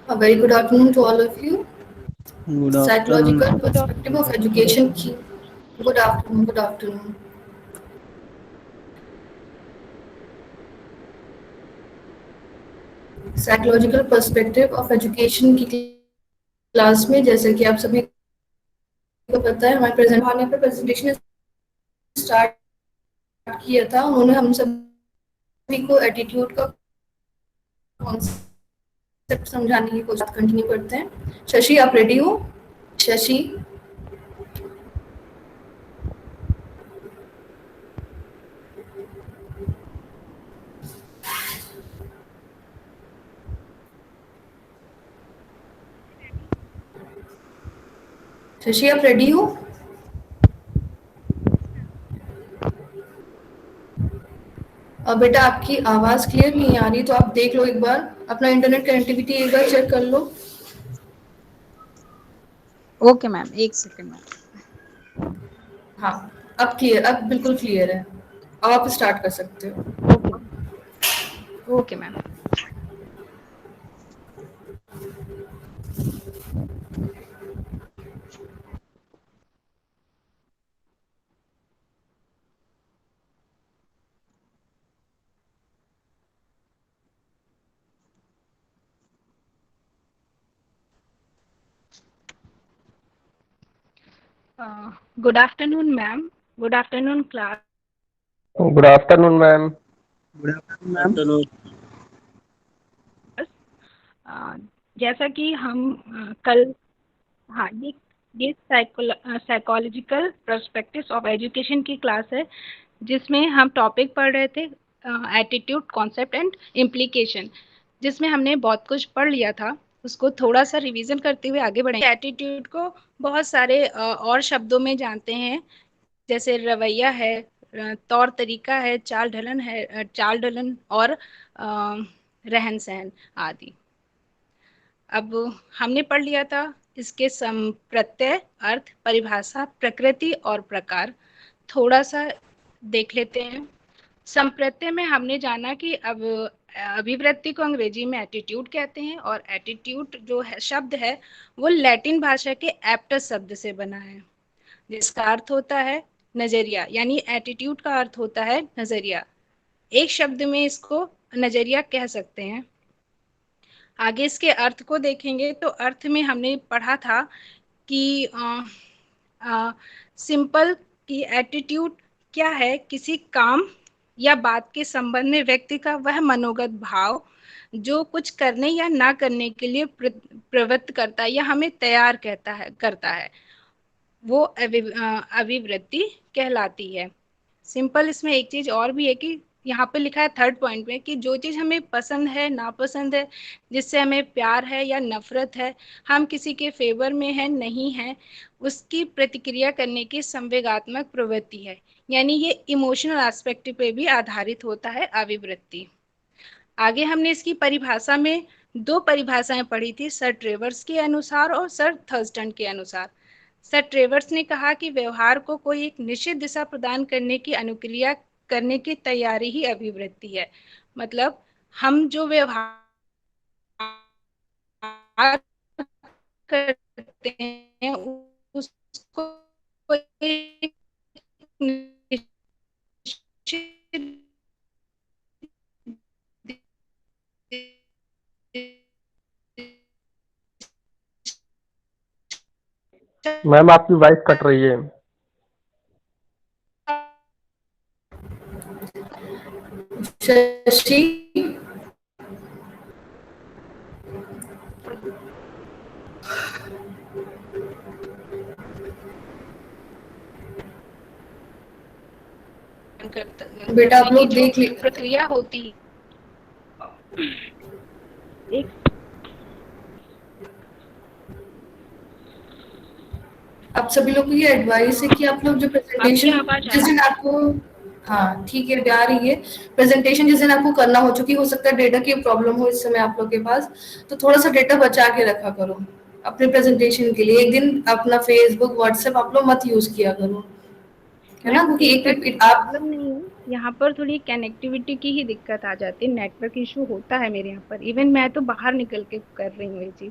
A very good afternoon to all of you. Good afternoon. Psychological perspective of education key. Good afternoon. Good afternoon. Psychological perspective of education की class में जैसे कि आप सभी को पता है हमारे प्रेजेंटेशन स्टार्ट किया था उन्होंने हम सभी को एटीट्यूड का कॉन्सेप्ट समझाने की कोशिश कंटिन्यू करते हैं शशि आप रेडी हो शशि शशि आप रेडी हो बेटा आपकी आवाज क्लियर नहीं आ रही तो आप देख लो एक बार अपना इंटरनेट कनेक्टिविटी एक बार चेक कर लो ओके मैम, एक सेकंड मैम। हाँ अब क्लियर अब बिल्कुल क्लियर है अब आप स्टार्ट कर सकते हो okay ma'am. Good afternoon, ma'am. Good afternoon, class. Good afternoon, ma'am. Good afternoon, ma'am. जैसा कि हम कल हाँ ये साइकोलॉजिकल पर्सपेक्टिव्स ऑफ एजुकेशन की क्लास है जिसमें हम टॉपिक पढ़ रहे थे एटीट्यूड कॉन्सेप्ट एंड इम्प्लीकेशन जिसमें हमने बहुत कुछ पढ़ लिया था उसको थोड़ा सा रिवीजन करते हुए आगे बढ़ेंगे। एटीट्यूड को बहुत सारे और शब्दों में जानते हैं जैसे रवैया है तौर तरीका है चाल ढलन और रहन सहन आदि। अब हमने पढ़ लिया था इसके प्रत्यय अर्थ परिभाषा प्रकृति और प्रकार थोड़ा सा देख लेते हैं। संप्रत्यय में हमने जाना कि अब अभिवृत्ति को अंग्रेजी में एटीट्यूड कहते हैं और एटीट्यूड जो है शब्द है वो लैटिन भाषा के एप्टस शब्द से बना है जिसका अर्थ होता है नजरिया यानी एटीट्यूड का अर्थ होता है नजरिया। एक शब्द में इसको नजरिया कह सकते हैं। आगे इसके अर्थ को देखेंगे तो अर्थ में हमने पढ़ा था कि सिंपल की एटीट्यूड क्या है किसी काम या बात के संबंध में व्यक्ति का वह मनोगत भाव जो कुछ करने या ना करने के लिए प्रवृत्त करता है या हमें तैयार करता है वो अभिवृत्ति कहलाती है। सिंपल इसमें एक चीज और भी है कि यहाँ पे लिखा है थर्ड पॉइंट में कि जो चीज हमें पसंद है नापसंद है जिससे हमें प्यार है या नफरत है हम किसी के फेवर में है नहीं है उसकी प्रतिक्रिया करने की संवेगात्मक प्रवृत्ति है यानी ये इमोशनल एस्पेक्ट पे भी आधारित होता है अभिवृत्ति। आगे हमने इसकी परिभाषा में दो परिभाषाएं पढ़ी थी सर ट्रेवर्स के अनुसार और सर थर्स्टन के अनुसार। सर ट्रेवर्स ने कहा कि व्यवहार को कोई एक निश्चित दिशा प्रदान करने की अनुक्रिया करने की तैयारी ही अभिवृत्ति है। मतलब हम जो व्यवहार करते हैं उसको एक मैम आपकी वॉइस कट रही है। शशि बेटा आप लोग देख लीजिए प्रक्रिया होती एक आप सभी लोग को ये एडवाइस है कि आप लोग जो प्रेजेंटेशन जिस दिन आपको हाँ ठीक है आ रही है प्रेजेंटेशन जिस दिन आपको करना हो चुकी हो सकता है डेटा की प्रॉब्लम हो इस समय आप लोग के पास तो थोड़ा सा डेटा बचा के रखा करो अपने प्रेजेंटेशन के लिए। एक दिन अपना फेसबुक व्हाट्सएप आप लोग मत यूज किया करो है ना, क्योंकि एक आप प्रॉब्लम नहीं है, यहाँ पर थोड़ी कनेक्टिविटी की ही दिक्कत आ जाती है, नेटवर्क इशू होता है मेरे यहाँ पर, इवन मैं तो बाहर निकल के कर रही हूँ ये चीज।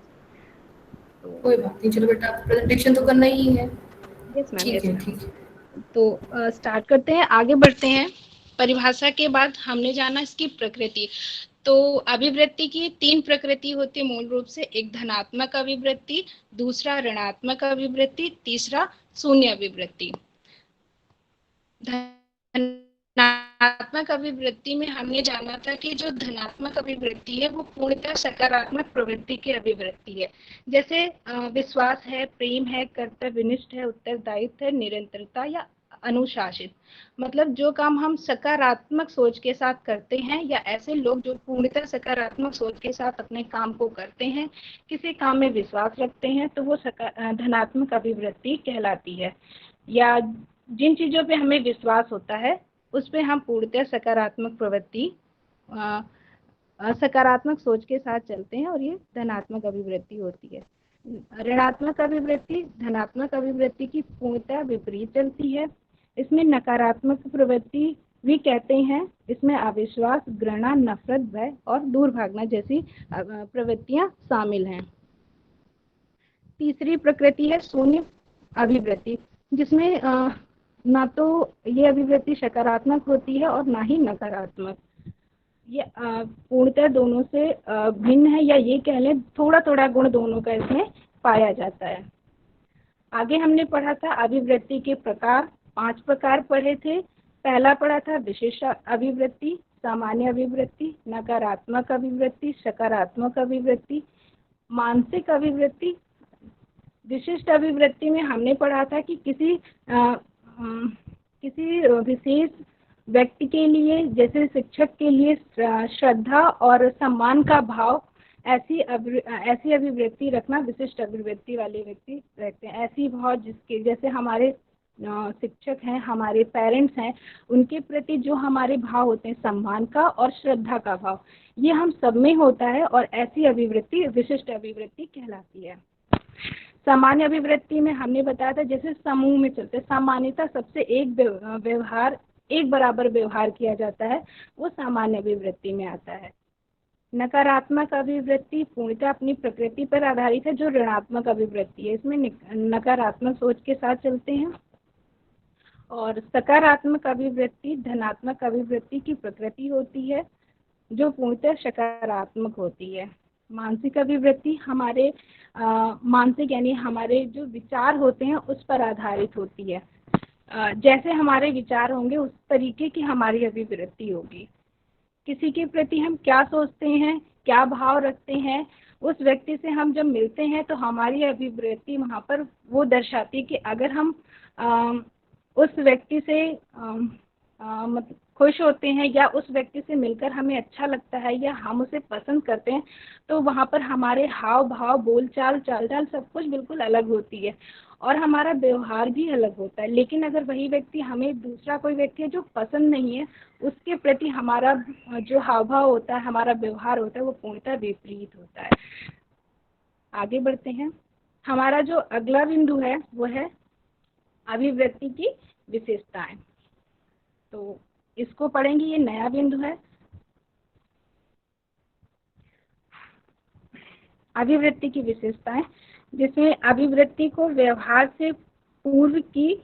तो कोई बात नहीं, चलो बेटा प्रेजेंटेशन तो करना ही है। यस मैम, ठीक यस है मैम। ठीक है। तो स्टार्ट करते हैं, आगे बढ़ते हैं। परिभाषा के बाद हमने जाना इसकी प्रकृति। तो अभिवृत्ति की 3 प्रकृति होती है मूल रूप से, एक धनात्मक अभिवृत्ति, दूसरा ऋणात्मक अभिवृत्ति, तीसरा शून्य अभिवृत्ति। धनात्मक अभिवृत्ति में हमने जाना था कि जो धनात्मक अभिवृत्ति है वो पूर्णतः सकारात्मक प्रवृत्ति की अभिवृत्ति है। जैसे विश्वास है, प्रेम है, कर्तव्यनिष्ठ है, उत्तरदायित्व है, निरंतरता या अनुशासित। मतलब जो काम हम सकारात्मक सोच के साथ करते हैं, या ऐसे लोग जो पूर्णतः सकारात्मक सोच के साथ अपने काम को करते हैं, किसी काम में विश्वास रखते हैं, तो वो धनात्मक अभिवृत्ति कहलाती है। या जिन चीजों पे हमें विश्वास होता है उस पे हम पूर्णतः सकारात्मक प्रवृत्ति, सकारात्मक सोच के साथ चलते हैं, और ये धनात्मक अभिवृत्ति होती है। ऋणात्मक अभिवृत्ति धनात्मक अभिवृत्ति की पूर्णतः विपरीत चलती है। इसमें नकारात्मक प्रवृत्ति भी कहते हैं। इसमें अविश्वास, घृणा, नफरत, भय और दूर भागना जैसी प्रवृत्तियां शामिल हैं। तीसरी प्रकृति है शून्य अभिवृत्ति, जिसमें ना तो ये अभिवृत्ति सकारात्मक होती है और ना ही नकारात्मक। ये पूर्णतः दोनों से भिन्न है, या ये कह लें थोड़ा थोड़ा गुण दोनों का इसमें पाया जाता है। आगे हमने पढ़ा था अभिवृत्ति के प्रकार, 5 प्रकार पढ़े थे। पहला पढ़ा था विशिष्ट अभिवृत्ति, सामान्य अभिवृत्ति, नकारात्मक अभिवृत्ति, सकारात्मक अभिवृत्ति, मानसिक अभिवृत्ति। विशिष्ट अभिवृत्ति में हमने पढ़ा था कि किसी विशेष व्यक्ति के लिए, जैसे शिक्षक के लिए श्रद्धा और सम्मान का भाव, ऐसी अभिवृत्ति रखना विशिष्ट अभिवृत्ति वाले व्यक्ति रखते हैं। ऐसी भाव जिसके, जैसे हमारे शिक्षक हैं, हमारे पेरेंट्स हैं, उनके प्रति जो हमारे भाव होते हैं सम्मान का और श्रद्धा का भाव, ये हम सब में होता है, और ऐसी अभिवृत्ति विशिष्ट अभिवृत्ति कहलाती है। सामान्य अभिवृत्ति में हमने बताया था जैसे समूह में चलते, सामान्यतः सबसे एक बराबर व्यवहार किया जाता है, वो सामान्य अभिवृत्ति में आता है। नकारात्मक अभिवृत्ति पूर्णतः अपनी प्रकृति पर आधारित है, जो ऋणात्मक अभिवृत्ति है। इसमें नकारात्मक सोच के साथ चलते हैं। और सकारात्मक अभिवृत्ति धनात्मक अभिवृत्ति की प्रकृति होती है, जो पूर्णतः सकारात्मक होती है। मानसिक अभिवृत्ति हमारे मानसिक यानी हमारे जो विचार होते हैं उस पर आधारित होती है। जैसे हमारे विचार होंगे उस तरीके की हमारी अभिवृत्ति होगी। किसी के प्रति हम क्या सोचते हैं, क्या भाव रखते हैं, उस व्यक्ति से हम जब मिलते हैं तो हमारी अभिवृत्ति वहाँ पर वो दर्शाती है कि अगर हम उस व्यक्ति से मतलब खुश होते हैं, या उस व्यक्ति से मिलकर हमें अच्छा लगता है, या हम उसे पसंद करते हैं, तो वहाँ पर हमारे हाव भाव, बोलचाल, चाल ढाल सब कुछ बिल्कुल अलग होती है, और हमारा व्यवहार भी अलग होता है। लेकिन अगर वही व्यक्ति, हमें दूसरा कोई व्यक्ति है जो पसंद नहीं है, उसके प्रति हमारा जो हाव भाव होता है, हमारा व्यवहार होता है, वो पूर्णतः विपरीत होता है। आगे बढ़ते हैं। हमारा जो अगला बिंदु है वो है अभिवृत्ति की विशेषताएं। तो इसको पढ़ेंगे, ये नया बिंदु है। अभिवृत्ति की विशेषताएं, जिसमें अभिवृत्ति को व्यवहार से पूर्व की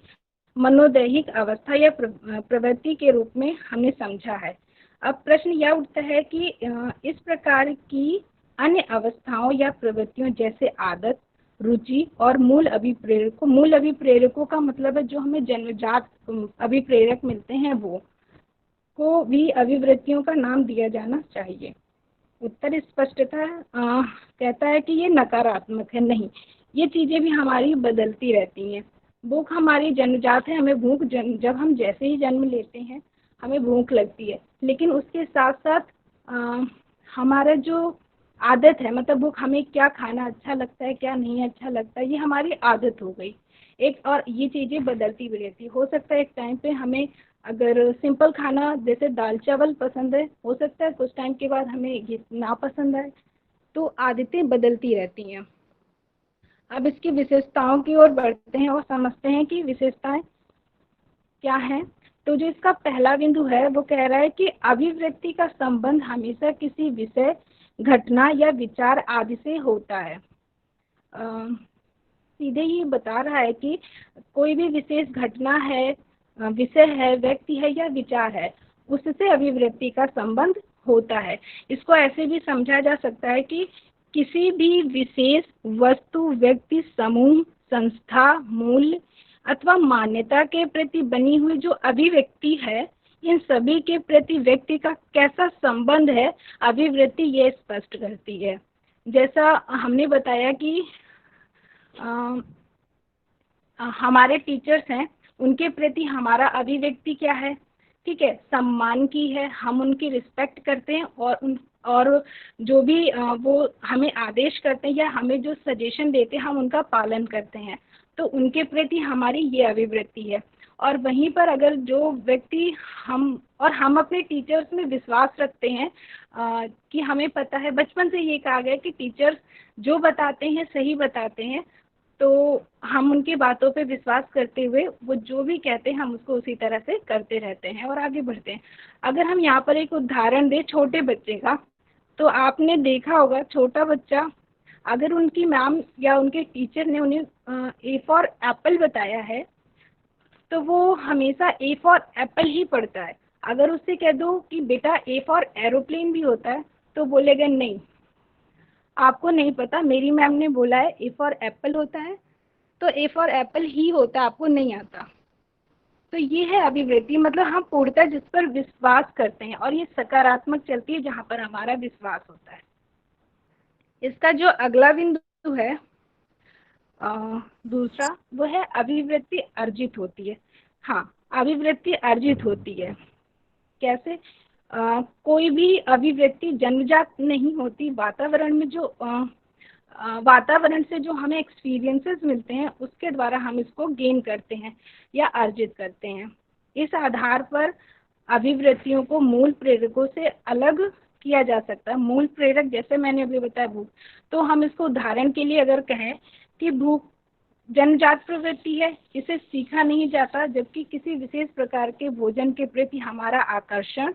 मनोदैहिक अवस्था या प्रवृत्ति के रूप में हमने समझा है। अब प्रश्न यह उठता है कि इस प्रकार की अन्य अवस्थाओं या प्रवृत्तियों जैसे आदत, रुचि और मूल अभिप्रेरकों का मतलब है जो हमें जन्मजात अभिप्रेरक मिलते हैं, वो को भी अभिवृत्तियों का नाम दिया जाना चाहिए। उत्तर स्पष्टता कहता है कि ये नकारात्मक है। नहीं, ये चीजें भी हमारी बदलती रहती हैं। भूख हमारी जन्मजात है, हमें भूख जब हम जैसे ही जन्म लेते हैं हमें भूख लगती है, लेकिन उसके साथ साथ हमारा जो आदत है, मतलब भूख, हमें क्या खाना अच्छा लगता है, क्या नहीं अच्छा लगता है, ये हमारी आदत हो गई एक, और ये चीजें बदलती भी रहती। हो सकता है एक टाइम पे हमें अगर सिंपल खाना जैसे दाल चावल पसंद है, हो सकता है कुछ टाइम के बाद हमें ये ना पसंद आए। तो आदतें बदलती रहती हैं। अब इसकी विशेषताओं की ओर बढ़ते हैं और समझते हैं कि विशेषताएं क्या है। तो जो इसका पहला बिंदु है वो कह रहा है कि अभिव्यक्ति का संबंध हमेशा किसी विषय, घटना या विचार आदि से होता है। सीधे ये बता रहा है कि कोई भी विशेष घटना है, विषय है, व्यक्ति है या विचार है, उससे अभिव्यक्ति का संबंध होता है। इसको ऐसे भी समझा जा सकता है कि किसी भी विशेष वस्तु, व्यक्ति, समूह, संस्था, मूल्य अथवा मान्यता के प्रति बनी हुई जो अभिव्यक्ति है, इन सभी के प्रति व्यक्ति का कैसा संबंध है, अभिव्यक्ति ये स्पष्ट करती है। जैसा हमने बताया कि हमारे टीचर्स हैं, उनके प्रति हमारा अभिव्यक्ति क्या है, ठीक है, सम्मान की है, हम उनकी रिस्पेक्ट करते हैं और जो भी वो हमें आदेश करते हैं या हमें जो सजेशन देते हैं हम उनका पालन करते हैं, तो उनके प्रति हमारी ये अभिव्यक्ति है। और वहीं पर अगर जो व्यक्ति हम अपने टीचर्स में विश्वास रखते हैं कि हमें पता है, बचपन से ये कहा गया कि टीचर्स जो बताते हैं सही बताते हैं, तो हम उनकी बातों पे विश्वास करते हुए वो जो भी कहते हैं हम उसको उसी तरह से करते रहते हैं और आगे बढ़ते हैं। अगर हम यहाँ पर एक उदाहरण दें छोटे बच्चे का, तो आपने देखा होगा छोटा बच्चा अगर उनकी मैम या उनके टीचर ने उन्हें ए फॉर एप्पल बताया है तो वो हमेशा ए फॉर एप्पल ही पढ़ता है। अगर उससे कह दो कि बेटा ए फॉर एरोप्लेन भी होता है तो बोलेगा नहीं, आपको नहीं पता, मेरी मैम ने बोला है ए फॉर एप्पल होता है तो ए फॉर एप्पल ही होता है, आपको नहीं आता। तो ये है अभिव्यक्ति, मतलब हम पूर्णतः जिस पर विश्वास करते हैं और ये सकारात्मक चलती है जहाँ पर हमारा विश्वास होता है। इसका जो अगला बिंदु है दूसरा, वो है अभिव्यक्ति अर्जित होती है। हाँ, अभिव्यक्ति अर्जित होती है कैसे? कोई भी अभिव्यक्ति जन्मजात नहीं होती, वातावरण से जो हमें एक्सपीरियंसेस मिलते हैं उसके द्वारा हम इसको गेन करते हैं या अर्जित करते हैं। इस आधार पर अभिव्यक्तियों को मूल प्रेरकों से अलग किया जा सकता है। मूल प्रेरक जैसे मैंने अभी बताया भूख, तो हम इसको उदाहरण के लिए अगर कहें कि भूख जन्मजात प्रवृत्ति है, इसे सीखा नहीं जाता, जबकि किसी विशेष प्रकार के भोजन के प्रति हमारा आकर्षण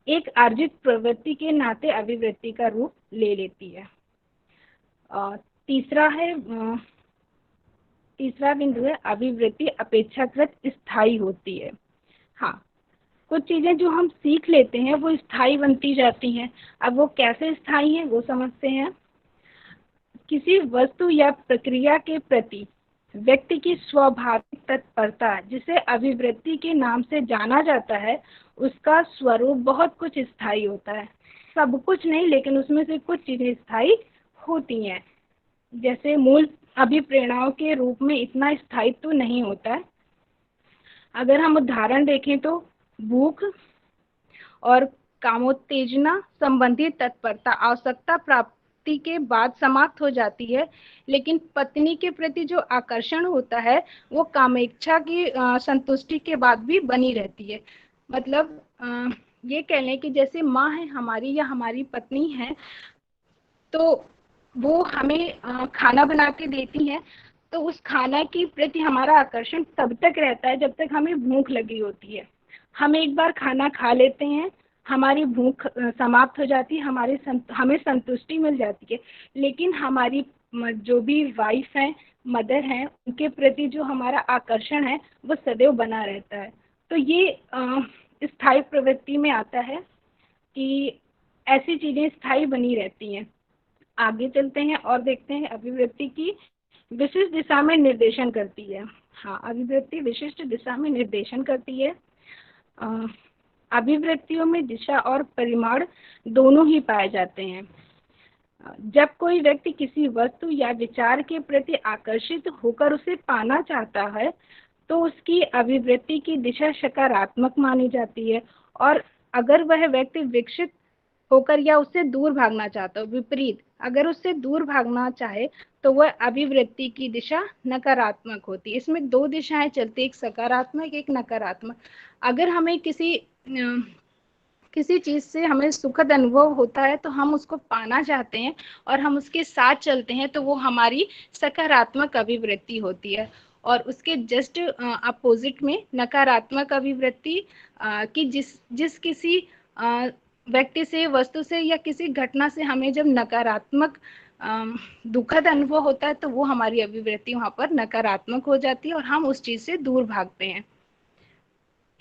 एक अर्जित प्रवृत्ति के नाते अभिव्यक्ति का रूप ले लेती है। तीसरा बिंदु है अभिव्यक्ति अपेक्षाकृत स्थायी होती है। हाँ, कुछ चीज़ें जो हम सीख लेते हैं वो स्थायी बनती जाती हैं। अब वो कैसे स्थायी हैं वो समझते हैं। किसी वस्तु या प्रक्रिया के प्रति व्यक्ति की स्वाभाविक तत्परता, जिसे अभिव्यक्ति के नाम से जाना जाता है, उसका स्वरूप बहुत कुछ स्थायी होता है। सब कुछ नहीं, लेकिन उसमें से कुछ चीज़ें स्थायी होती हैं। जैसे मूल अभिप्रेरणाओं के रूप में इतना स्थायित्व तो नहीं होता है। अगर हम उदाहरण देखें तो भूख और कामोत्तेजना संबंधी तत्परता आवश्यकता प्राप्ति के बाद समाप्त हो जाती है, लेकिन पत्नी के प्रति जो आकर्षण होता है वो कामेच्छा की संतुष्टि के बाद भी बनी रहती है। मतलब ये कह लें कि जैसे माँ है हमारी या हमारी पत्नी है, तो वो हमें खाना बना के देती हैं, तो उस खाना के प्रति हमारा आकर्षण तब तक रहता है जब तक हमें भूख लगी होती है। हम एक बार खाना खा लेते हैं, हमारी भूख समाप्त हो जाती है, हमें संतुष्टि मिल जाती है, लेकिन हमारी जो भी वाइफ हैं, मदर हैं, उनके प्रति जो हमारा आकर्षण है वो सदैव बना रहता है। तो ये स्थायी प्रवृत्ति में आता है कि ऐसी चीज़ें स्थायी बनी रहती हैं। आगे चलते हैं और देखते हैं अभिव्यक्ति की विशिष्ट दिशा में निर्देशन करती है। हाँ, अभिव्यक्ति विशिष्ट दिशा में निर्देशन करती है। अभिव्यक्तियों में दिशा और परिमाण दोनों ही पाए जाते हैं। जब कोई व्यक्ति किसी वस्तु या विचार के प्रति आकर्षित होकर उसे पाना चाहता है तो उसकी अभिव्यक्ति की दिशा सकारात्मक मानी जाती है, और अगर वह व्यक्ति विकसित होकर या उससे दूर भागना चाहता हो, विपरीत अगर उससे दूर भागना चाहे तो वह अभिवृत्ति की दिशा नकारात्मक होती है। इसमें दो दिशाएं चलती, एक सकारात्मक एक नकारात्मक। अगर हमें किसी चीज़ से हमें सुखद अनुभव होता है तो हम उसको पाना चाहते हैं और हम उसके साथ चलते हैं, तो वो हमारी सकारात्मक अभिवृत्ति होती है। और उसके जस्ट अपोजिट में नकारात्मक अभिवृत्ति कि जिस किसी व्यक्ति से, वस्तु से या किसी घटना से हमें जब नकारात्मक दुखद अनुभव होता है तो वो हमारी अभिवृत्ति वहाँ पर नकारात्मक हो जाती है और हम उस चीज़ से दूर भागते हैं।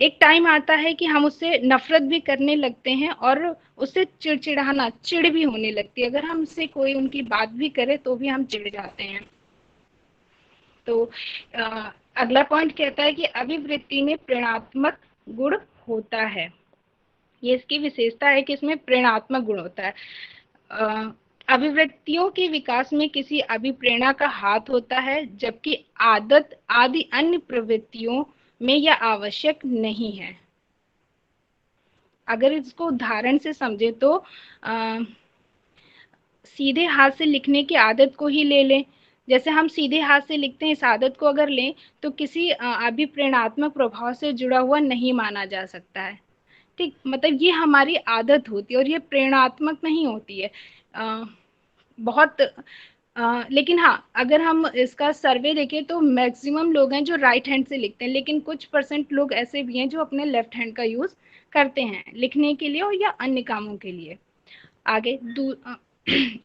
एक टाइम आता है कि हम उससे नफरत भी करने लगते हैं और उससे चिड़चिड़ाना, चिढ़ भी होने लगती है। अगर हमसे कोई उनकी बात भी करे तो भी हम चिढ़ जाते हैं। तो अगला पॉइंट कहता है कि अभिवृत्ति में प्रेरणात्मक गुण होता है। ये इसकी विशेषता है कि इसमें प्रेरणात्मक गुण होता है। अभिवृत्तियों के विकास में किसी अभिप्रेरणा का हाथ होता है, जबकि आदत आदि अन्य प्रवृत्तियों में यह आवश्यक नहीं है। अगर इसको उदाहरण से समझे तो सीधे हाथ से लिखने की आदत को ही ले लें। जैसे हम सीधे हाथ से लिखते हैं, इस आदत को अगर लें तो किसी अभिप्रेरणात्मक प्रभाव से जुड़ा हुआ नहीं माना जा सकता है। ठीक, मतलब ये हमारी आदत होती है और ये प्रेरणात्मक नहीं होती है। लेकिन हाँ, अगर हम इसका सर्वे देखें तो मैक्सिमम लोग हैं जो राइट हैंड से लिखते हैं, लेकिन कुछ % लोग ऐसे भी हैं जो अपने लेफ्ट हैंड का यूज करते हैं लिखने के लिए और या अन्य कामों के लिए। आगे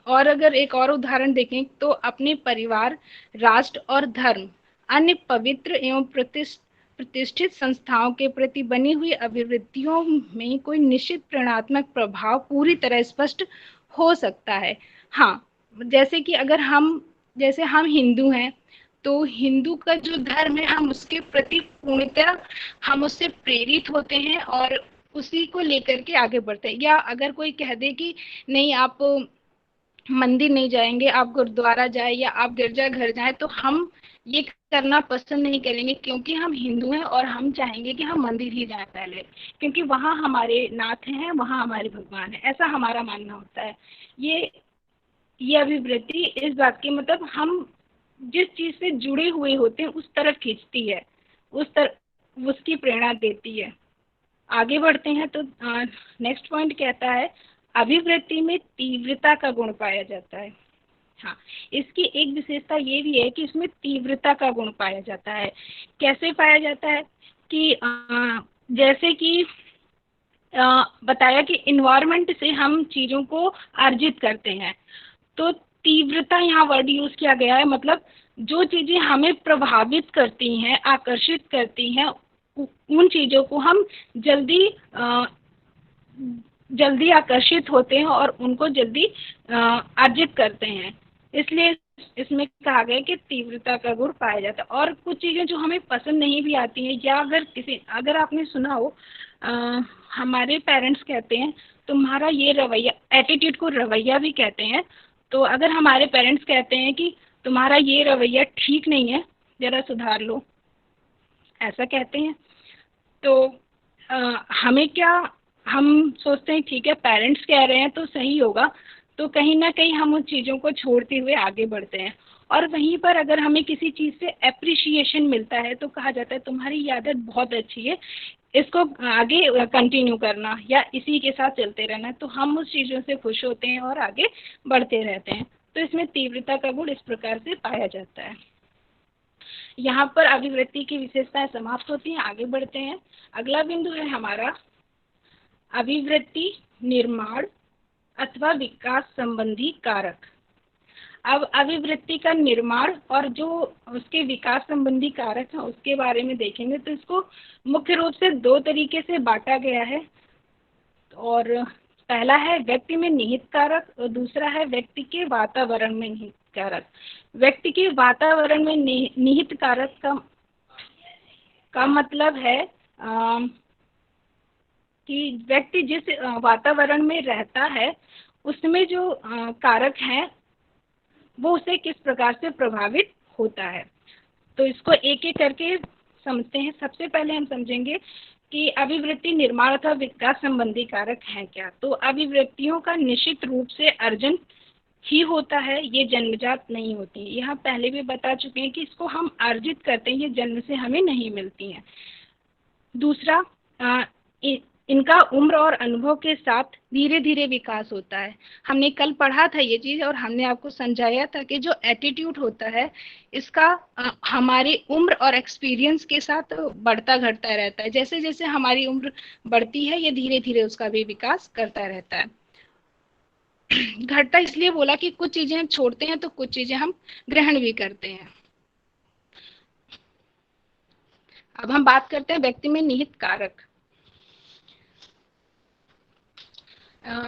और अगर एक और उदाहरण देखें तो अपने परिवार, राष्ट्र और धर्म, अन्य पवित्र एवं प्रतिष्ठित संस्थाओं के प्रति बनी हुई अभिवृत्तियों में कोई निश्चित प्रेरणात्मक प्रभाव पूरी तरह स्पष्ट हो सकता है। हाँ, जैसे कि अगर हम हिंदू हैं तो हिंदू का जो धर्म है, हम उसके प्रति पूर्णतः हम उससे प्रेरित होते हैं और उसी को लेकर के आगे बढ़ते हैं। या अगर कोई कह दे कि नहीं, आप मंदिर नहीं जाएंगे, आप गुरुद्वारा जाए या आप गिरजाघर जाएं, तो हम ये करना पसंद नहीं करेंगे, क्योंकि हम हिंदू हैं और हम चाहेंगे कि हम मंदिर ही जाएं पहले, क्योंकि वहाँ हमारे नाथ हैं, वहाँ हमारे भगवान हैं। ऐसा हमारा मानना होता है। ये अभिवृत्ति इस बात की, मतलब हम जिस चीज से जुड़े हुए होते हैं उस तरफ खींचती है, उसकी प्रेरणा देती है। आगे बढ़ते हैं तो नेक्स्ट पॉइंट कहता है अभिवृत्ति में तीव्रता का गुण पाया जाता है। हाँ, इसकी एक विशेषता ये भी है कि इसमें तीव्रता का गुण पाया जाता है। कैसे पाया जाता है कि जैसे कि बताया कि इन्वायरमेंट से हम चीज़ों को अर्जित करते हैं, तो तीव्रता यहाँ वर्ड यूज किया गया है। मतलब जो चीज़ें हमें प्रभावित करती हैं, आकर्षित करती हैं, उन चीज़ों को हम जल्दी आकर्षित होते हैं और उनको जल्दी अर्जित करते हैं। इसलिए इसमें कहा गया कि तीव्रता का गुण पाया जाता है। और कुछ चीज़ें जो हमें पसंद नहीं भी आती हैं, या अगर आपने सुना हो, हमारे पेरेंट्स कहते हैं तुम्हारा ये रवैया, एटीट्यूड को रवैया भी कहते हैं। तो अगर हमारे पेरेंट्स कहते हैं कि तुम्हारा ये रवैया ठीक नहीं है, ज़रा सुधार लो, ऐसा कहते हैं, तो हम सोचते हैं ठीक है, पेरेंट्स कह रहे हैं तो सही होगा, तो कहीं ना कहीं हम उन चीज़ों को छोड़ते हुए आगे बढ़ते हैं। और वहीं पर अगर हमें किसी चीज़ से एप्रिशिएशन मिलता है तो कहा जाता है तुम्हारी ये आदत बहुत अच्छी है, इसको आगे कंटिन्यू करना या इसी के साथ चलते रहना, तो हम उस चीज़ों से खुश होते हैं और आगे बढ़ते रहते हैं। तो इसमें तीव्रता का गुण इस प्रकार से पाया जाता है। यहाँ पर अभिवृत्ति की विशेषताएं समाप्त होती हैं। आगे बढ़ते हैं। अगला बिंदु है हमारा अभिवृत्ति निर्माण अथवा विकास संबंधी कारक। अब अभिवृत्ति का निर्माण और जो उसके विकास संबंधी कारक हैं उसके बारे में देखेंगे। तो इसको मुख्य रूप से 2 तरीके से बांटा गया है। और पहला है व्यक्ति में निहित कारक और दूसरा है व्यक्ति के वातावरण में निहित कारक। व्यक्ति के वातावरण में निहित कारक का मतलब है कि व्यक्ति जिस वातावरण में रहता है उसमें जो कारक हैं वो उसे किस प्रकार से प्रभावित होता है। तो इसको एक एक करके समझते हैं। सबसे पहले हम समझेंगे कि अभिवृत्ति निर्माण अथवा विकास संबंधी कारक हैं क्या। तो अभिवृत्तियों का निश्चित रूप से अर्जन ही होता है, ये जन्मजात नहीं होती। यहाँ पहले भी बता चुके हैं कि इसको हम अर्जित करते हैं, ये जन्म से हमें नहीं मिलती हैं। दूसरा, इनका उम्र और अनुभव के साथ धीरे धीरे विकास होता है। हमने कल पढ़ा था ये चीज और हमने आपको समझाया था कि जो एटीट्यूड होता है इसका हमारी उम्र और एक्सपीरियंस के साथ बढ़ता घटता रहता है। जैसे जैसे हमारी उम्र बढ़ती है ये धीरे धीरे उसका भी विकास करता रहता है। घटता इसलिए बोला कि कुछ चीजें हम छोड़ते हैं तो कुछ चीजें हम ग्रहण भी करते हैं। अब हम बात करते हैं व्यक्ति में निहित कारक।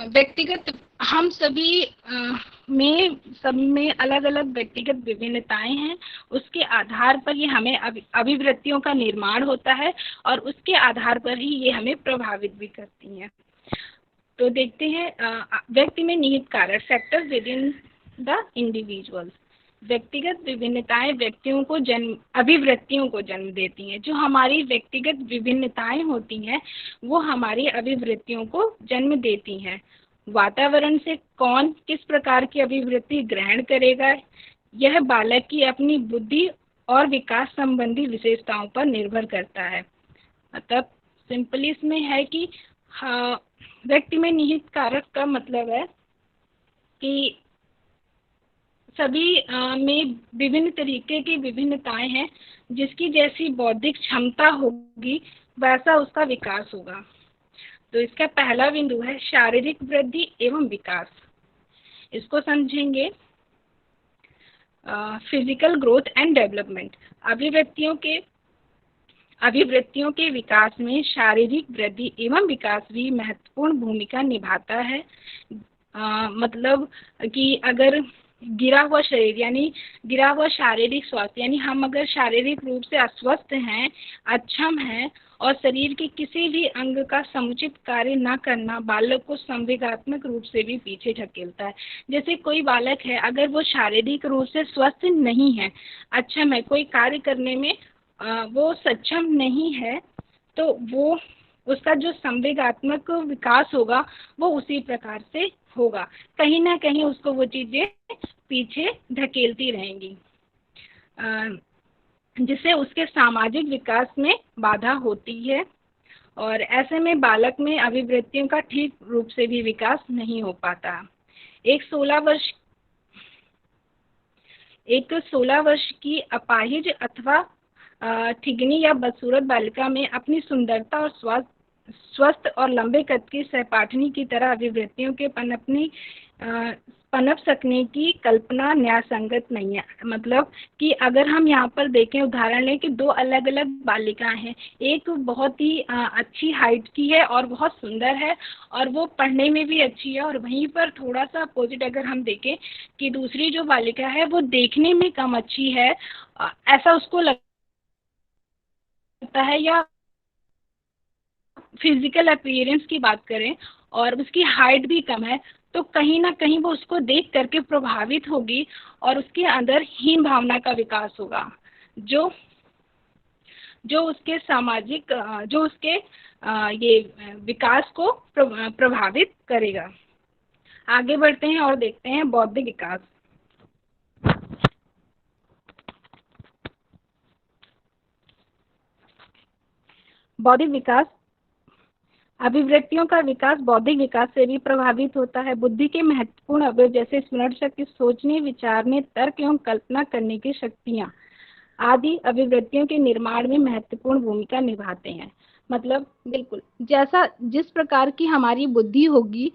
व्यक्तिगत हम सभी सब में अलग अलग व्यक्तिगत विभिन्नताएं हैं। उसके आधार पर ये हमें अभिवृत्तियों का निर्माण होता है और उसके आधार पर ही ये हमें प्रभावित भी करती हैं। तो देखते हैं व्यक्ति में निहित कारक, factors with in the individuals. व्यक्तिगत विभिन्नताएं व्यक्तियों को अभिवृत्तियों को जन्म देती हैं। जो हमारी व्यक्तिगत विभिन्नताएं होती हैं वो हमारी अभिवृत्तियों को जन्म देती हैं। वातावरण से कौन किस प्रकार की अभिवृत्ति ग्रहण करेगा यह बालक की अपनी बुद्धि और विकास संबंधी विशेषताओं पर निर्भर करता है। मतलब सिंपली इसमें है कि व्यक्ति में निहित कारक का मतलब है कि सभी में विभिन्न तरीके की विभिन्नताएं हैं। जिसकी जैसी बौद्धिक क्षमता होगी वैसा उसका विकास होगा। तो इसका पहला बिंदु है शारीरिक वृद्धि एवं विकास। इसको समझेंगे फिजिकल ग्रोथ एंड डेवलपमेंट। अभिवृत्तियों के विकास में शारीरिक वृद्धि एवं विकास भी महत्वपूर्ण भूमिका निभाता है। मतलब कि अगर गिरा हुआ शरीर यानी गिरा हुआ शारीरिक स्वास्थ्य यानी हम अगर शारीरिक रूप से अस्वस्थ हैं, अक्षम हैं और शरीर के किसी भी अंग का समुचित कार्य न करना बालक को संवेगात्मक रूप से भी पीछे ढकेलता है। जैसे कोई बालक है अगर वो शारीरिक रूप से स्वस्थ नहीं है, अक्षम है, कोई कार्य करने में वो सक्षम नहीं है, तो वो उसका जो संवेगात्मक विकास होगा वो उसी प्रकार से होगा। कहीं ना कहीं उसको वो चीजें पीछे ढकेलती रहेंगी जिससे उसके सामाजिक विकास में बाधा होती है और ऐसे में बालक में अभिवृत्तियों का ठीक रूप से भी विकास नहीं हो पाता। एक 16 वर्ष की अपाहिज अथवा ठिगनी या बदसूरत बालिका में अपनी सुंदरता और स्वस्थ और लंबे कद की सहपाठनी की तरह अभिवृत्तियों के पनप सकने की कल्पना न्यायसंगत नहीं है। मतलब कि अगर हम यहाँ पर देखें, उदाहरण लें कि दो अलग अलग बालिकाएं हैं, एक बहुत ही अच्छी हाइट की है और बहुत सुंदर है और वो पढ़ने में भी अच्छी है, और वहीं पर थोड़ा सा अपोजिट अगर हम देखें कि दूसरी जो बालिका है वो देखने में कम अच्छी है, ऐसा उसको लगता है, या फिजिकल अपीयरेंस की बात करें और उसकी हाइट भी कम है, तो कहीं ना कहीं वो उसको देख करके प्रभावित होगी और उसके अंदर हीन भावना का विकास होगा जो उसके सामाजिक जो उसके ये विकास को प्रभावित करेगा। आगे बढ़ते हैं और देखते हैं बौद्धिक विकास। बौद्धिक विकास, अभिवृत्तियों का विकास बौद्धिक विकास से भी प्रभावित होता है। बुद्धि के महत्वपूर्ण अवयव जैसे स्मरण शक्ति, सोचने, विचारने, तर्क एवं कल्पना करने की शक्तियां आदि अभिवृत्तियों के निर्माण में महत्वपूर्ण भूमिका निभाते हैं। मतलब बिल्कुल जिस प्रकार की हमारी बुद्धि होगी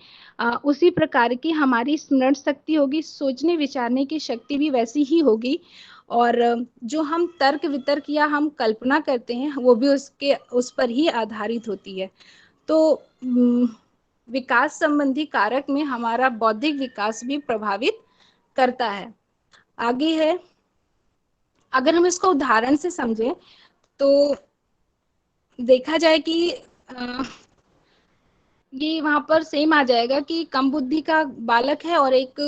उसी प्रकार की हमारी स्मरण शक्ति होगी, सोचने विचारने की शक्ति भी वैसी ही होगी, और जो हम तर्क वितर्क या हम कल्पना करते हैं वो भी उस पर ही आधारित होती है। तो विकास संबंधी कारक में हमारा बौद्धिक विकास भी प्रभावित करता है। आगे है, अगर हम इसको उदाहरण से समझें तो देखा जाए कि ये वहां पर सेम आ जाएगा कि कम बुद्धि का बालक है और एक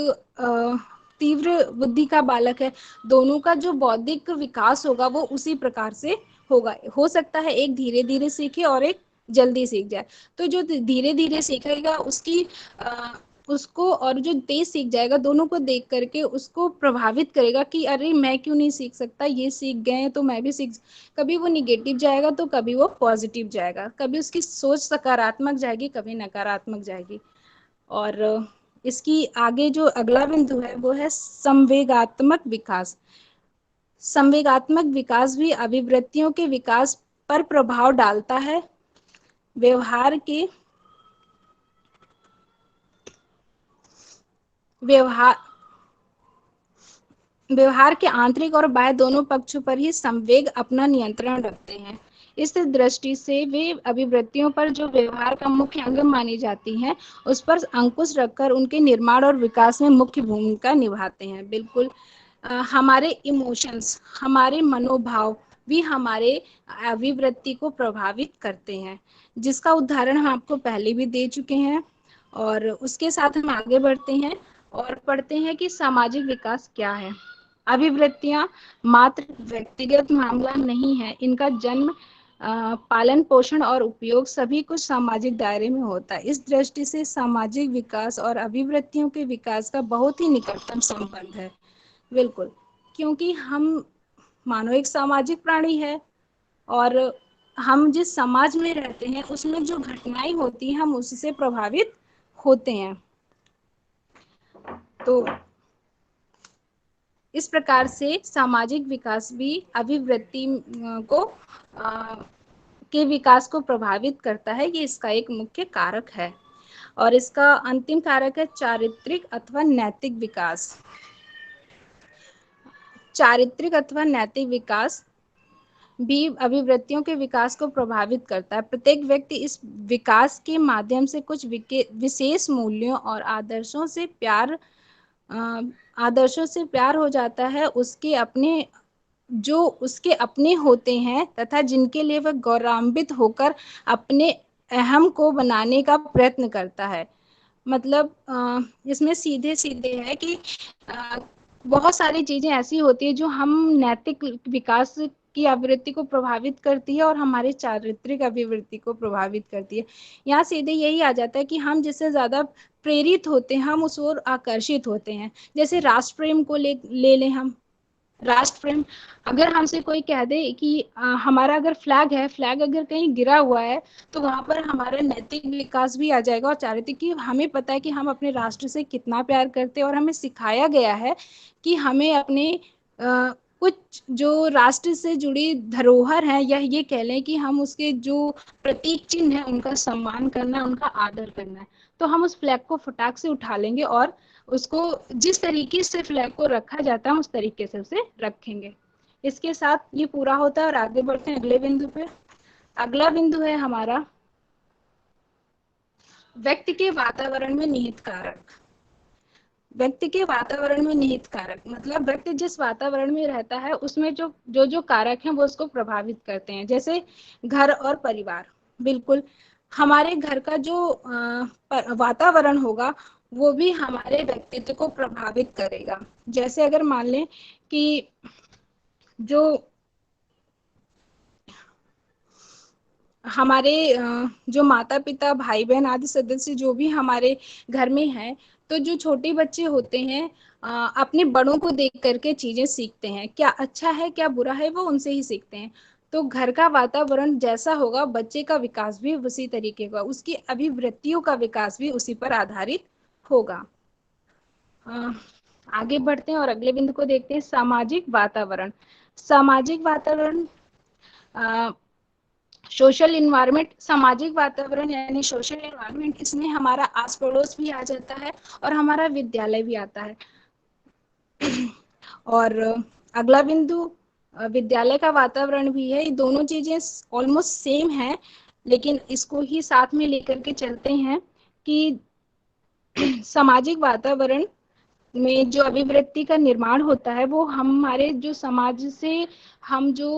तीव्र बुद्धि का बालक है, दोनों का जो बौद्धिक विकास होगा वो उसी प्रकार से होगा। हो सकता है एक धीरे धीरे सीखे और एक जल्दी सीख जाए। तो जो धीरे धीरे सीखेगा उसकी उसको और जो तेज सीख जाएगा, दोनों को देख करके उसको प्रभावित करेगा कि अरे मैं क्यों नहीं सीख सकता, ये सीख गए हैं तो मैं भी सीख। कभी वो निगेटिव जाएगा तो कभी वो पॉजिटिव जाएगा, कभी उसकी सोच सकारात्मक जाएगी, कभी नकारात्मक जाएगी। और इसकी आगे जो अगला बिंदु है वो है संवेगात्मक विकास। संवेगात्मक विकास भी अभिवृत्तियों के विकास पर प्रभाव डालता है। व्यवहार के आंतरिक और बाह्य दोनों पक्षों पर ही संवेग अपना नियंत्रण रखते हैं। इस दृष्टि से वे अभिवृत्तियों पर जो व्यवहार का मुख्य अंग मानी जाती हैं, उस पर अंकुश रखकर उनके निर्माण और विकास में मुख्य भूमिका निभाते हैं। बिल्कुल हमारे इमोशंस, हमारे मनोभाव भी हमारे अभिवृत्ति को प्रभावित करते हैं, जिसका उदाहरण हम आपको पहले भी दे चुके हैं। और उसके साथ हम आगे बढ़ते हैं और पढ़ते हैं कि सामाजिक विकास क्या है। अभिवृत्तियां मात्र व्यक्तिगत मामला नहीं है, इनका जन्म, पालन पोषण और उपयोग सभी कुछ सामाजिक दायरे में होता है। इस दृष्टि से सामाजिक विकास और अभिवृत्तियों के विकास का बहुत ही निकटतम संबंध है। बिल्कुल, क्योंकि हम मानव एक सामाजिक प्राणी है और हम जिस समाज में रहते हैं उसमें जो घटनाएं होती हैं हम उससे प्रभावित होते हैं। तो इस प्रकार से सामाजिक विकास भी अभिवृत्ति को के विकास को प्रभावित करता है। ये इसका एक मुख्य कारक है। और इसका अंतिम कारक है चारित्रिक अथवा नैतिक विकास। चारित्रिक अथवा नैतिक विकास भी अभिवृत्तियों के विकास को प्रभावित करता है। प्रत्येक व्यक्ति इस विकास के माध्यम से कुछ विशेष मूल्यों और आदर्शों से प्यार हो जाता है, उसके अपने होते हैं तथा जिनके लिए वह गौरवान्वित होकर अपने अहम को बनाने का प्रयत्न करता है। मतलब इसमें सीधे सीधे है कि बहुत सारी चीजें ऐसी होती है जो हम नैतिक विकास की अभिवृत्ति को प्रभावित करती है और हमारे चारित्रिक अभिवृत्ति को प्रभावित करती है। यहाँ सीधे यही आ जाता है कि हम जिससे ज्यादा प्रेरित होते हैं हम उस ओर आकर्षित होते हैं। जैसे राष्ट्र प्रेम को ले लें हम। राष्ट्र प्रेम, अगर हमसे कोई कह दे कि हमारा अगर फ्लैग है, फ्लैग अगर कहीं गिरा हुआ है तो वहां पर हमारा नैतिक विकास भी आ जाएगा और चारित्रिक, कि हमें पता है कि हम अपने राष्ट्र से कितना प्यार करते हैं और हमें सिखाया गया है कि हमें अपने कुछ जो राष्ट्र से जुड़ी धरोहर है या ये कह लें कि हम उसके जो प्रतीक चिन्ह है उनका सम्मान करना है, उनका आदर करना है। तो हम उस फ्लैग को फटाक से उठा लेंगे और उसको जिस तरीके से फ्लैग को रखा जाता है उस तरीके से उसे रखेंगे। इसके साथ ये पूरा होता है और आगे बढ़ते हैं अगले बिंदु पे। अगला बिंदु है हमारा व्यक्ति के वातावरण में निहित कारक। व्यक्ति के वातावरण में निहित कारक मतलब व्यक्ति जिस वातावरण में रहता है उसमें जो कारक हैं वो उसको प्रभावित करते हैं। जैसे घर और परिवार। बिल्कुल, हमारे घर का जो वातावरण होगा वो भी हमारे व्यक्तित्व को प्रभावित करेगा। जैसे अगर मान लें कि जो हमारे जो माता पिता, भाई बहन आदि सदस्य जो भी हमारे घर में हैं, तो जो छोटे बच्चे होते हैं अपने बड़ों को देख करके चीजें सीखते हैं। क्या अच्छा है क्या बुरा है वो उनसे ही सीखते हैं। तो घर का वातावरण जैसा होगा बच्चे का विकास भी उसी तरीके का, उसकी अभिवृत्तियों का विकास भी उसी पर आधारित होगा। आगे बढ़ते हैं और अगले बिंदु को देखते हैं, सामाजिक वातावरण। सामाजिक वातावरण सोशल इन्वायरमेंट। सामाजिक वातावरण यानी सोशल इन्वायरमेंट, इसमें हमारा आस पड़ोस भी आ जाता है और हमारा विद्यालय भी आता है। और अगला बिंदु विद्यालय का वातावरण भी है। ये दोनों चीजें ऑलमोस्ट सेम है, लेकिन इसको ही साथ में लेकर के चलते हैं कि सामाजिक वातावरण में जो अभिवृत्ति का निर्माण होता है वो हमारे जो समाज से हम जो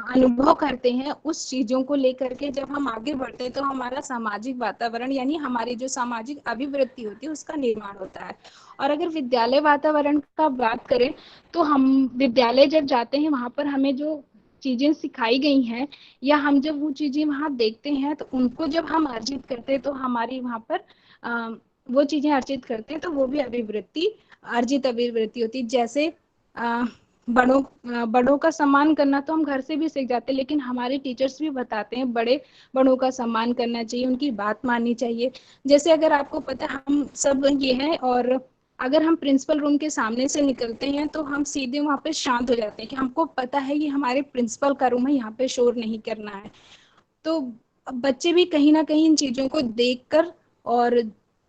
अनुभव करते हैं उस चीजों को लेकर के जब हम आगे बढ़ते हैं तो हमारा सामाजिक वातावरण यानी हमारी जो सामाजिक अभिवृत्ति होती है उसका निर्माण होता है। और अगर विद्यालय वातावरण का बात करें तो हम विद्यालय जब जाते हैं वहां पर हमें जो चीजें सिखाई गई हैं या हम जब वो चीजें वहां देखते हैं तो उनको जब हम अर्जित करते हैं तो हमारी वहां पर वो चीजें अर्जित करते हैं तो वो भी अभिवृत्ति, अर्जित अभिवृत्ति होती है। जैसे बड़ों का सम्मान करना तो हम घर से भी सीख जाते हैं, लेकिन हमारे टीचर्स भी बताते हैं बड़ों का सम्मान करना चाहिए, उनकी बात माननी चाहिए। जैसे अगर आपको पता है हम सब ये हैं, और अगर हम प्रिंसिपल रूम के सामने से निकलते हैं तो हम सीधे वहाँ पे शांत हो जाते हैं कि हमको पता है ये हमारे प्रिंसिपल का रूम है, यहाँ पे शोर नहीं करना है। तो बच्चे भी कहीं ना कहीं इन चीजों को देखकर और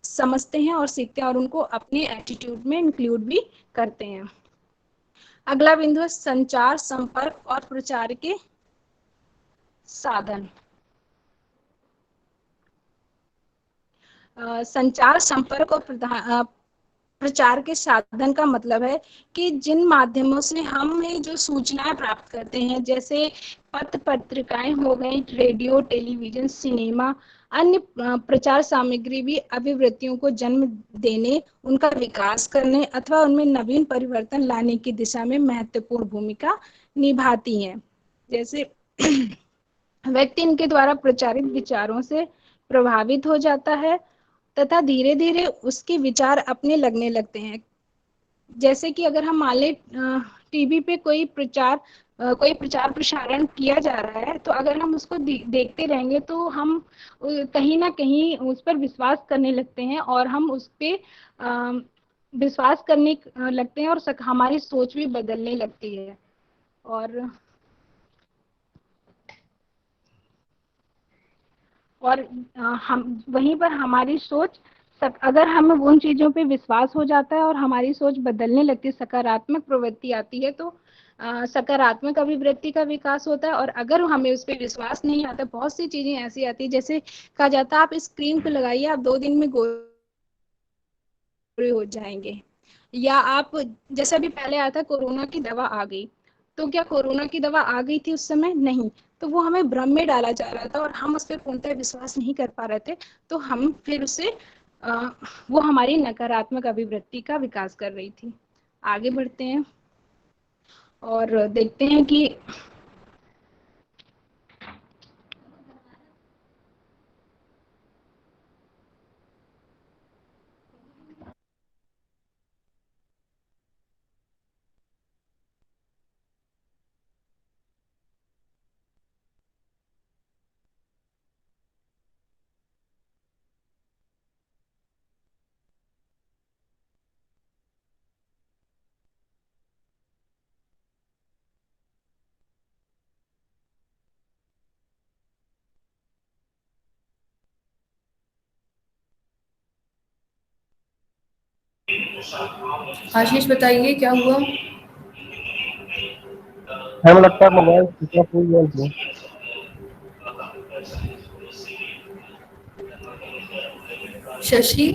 समझते हैं और सीखते हैं, और उनको अपने एटीट्यूड में इंक्लूड भी करते हैं। अगला बिंदु है संचार, संपर्क और प्रचार के साधन। संचार, संपर्क और प्रचार के साधन का मतलब है कि जिन माध्यमों से हम जो सूचनाएं प्राप्त करते हैं, जैसे पत्र पत्रिकाएं हो गई, रेडियो, टेलीविजन, सिनेमा, अन्य प्रचार सामग्री भी अभिवृत्तियों को जन्म देने, उनका विकास करने अथवा उनमें नवीन परिवर्तन लाने की दिशा में महत्वपूर्ण भूमिका निभाती हैं। जैसे व्यक्ति इनके द्वारा प्रचारित विचारों से प्रभावित हो जाता है तथा धीरे धीरे उसके विचार अपने लगने लगते हैं। जैसे कि अगर हम मान ले टीवी पे कोई प्रचार प्रसारण किया जा रहा है, तो अगर हम उसको देखते रहेंगे तो हम कहीं ना कहीं उस पर विश्वास करने लगते हैं, और हम उस पर विश्वास करने लगते हैं, और हमारी सोच भी बदलने लगती है। और हम वहीं पर हमारी सोच, अगर हमें उन चीज़ों पे विश्वास हो जाता है और हमारी सोच बदलने लगती है, सकारात्मक प्रवृत्ति आती है, तो सकारात्मक अभिवृत्ति का विकास होता है। और अगर हमें उस पर विश्वास नहीं आता, बहुत सी चीज़ें ऐसी आती है, जैसे कहा जाता है आप स्क्रीन पे लगाइए, आप 2 दिन में गोरे हो जाएंगे। या आप, जैसे अभी पहले आया था कोरोना की दवा आ गई, तो क्या कोरोना की दवा आ गई थी उस समय? नहीं। तो वो हमें भ्रम में डाला जा रहा था और हम उस पर पूर्णतः विश्वास नहीं कर पा रहे थे, तो हम फिर उसे वो हमारी नकारात्मक अभिवृत्ति का विकास कर रही थी। आगे बढ़ते हैं और देखते हैं कि आशीष बताइए क्या हुआ? हमें लगता है मोबाइल स्विच ऑफ हुई है इसमें। शशि,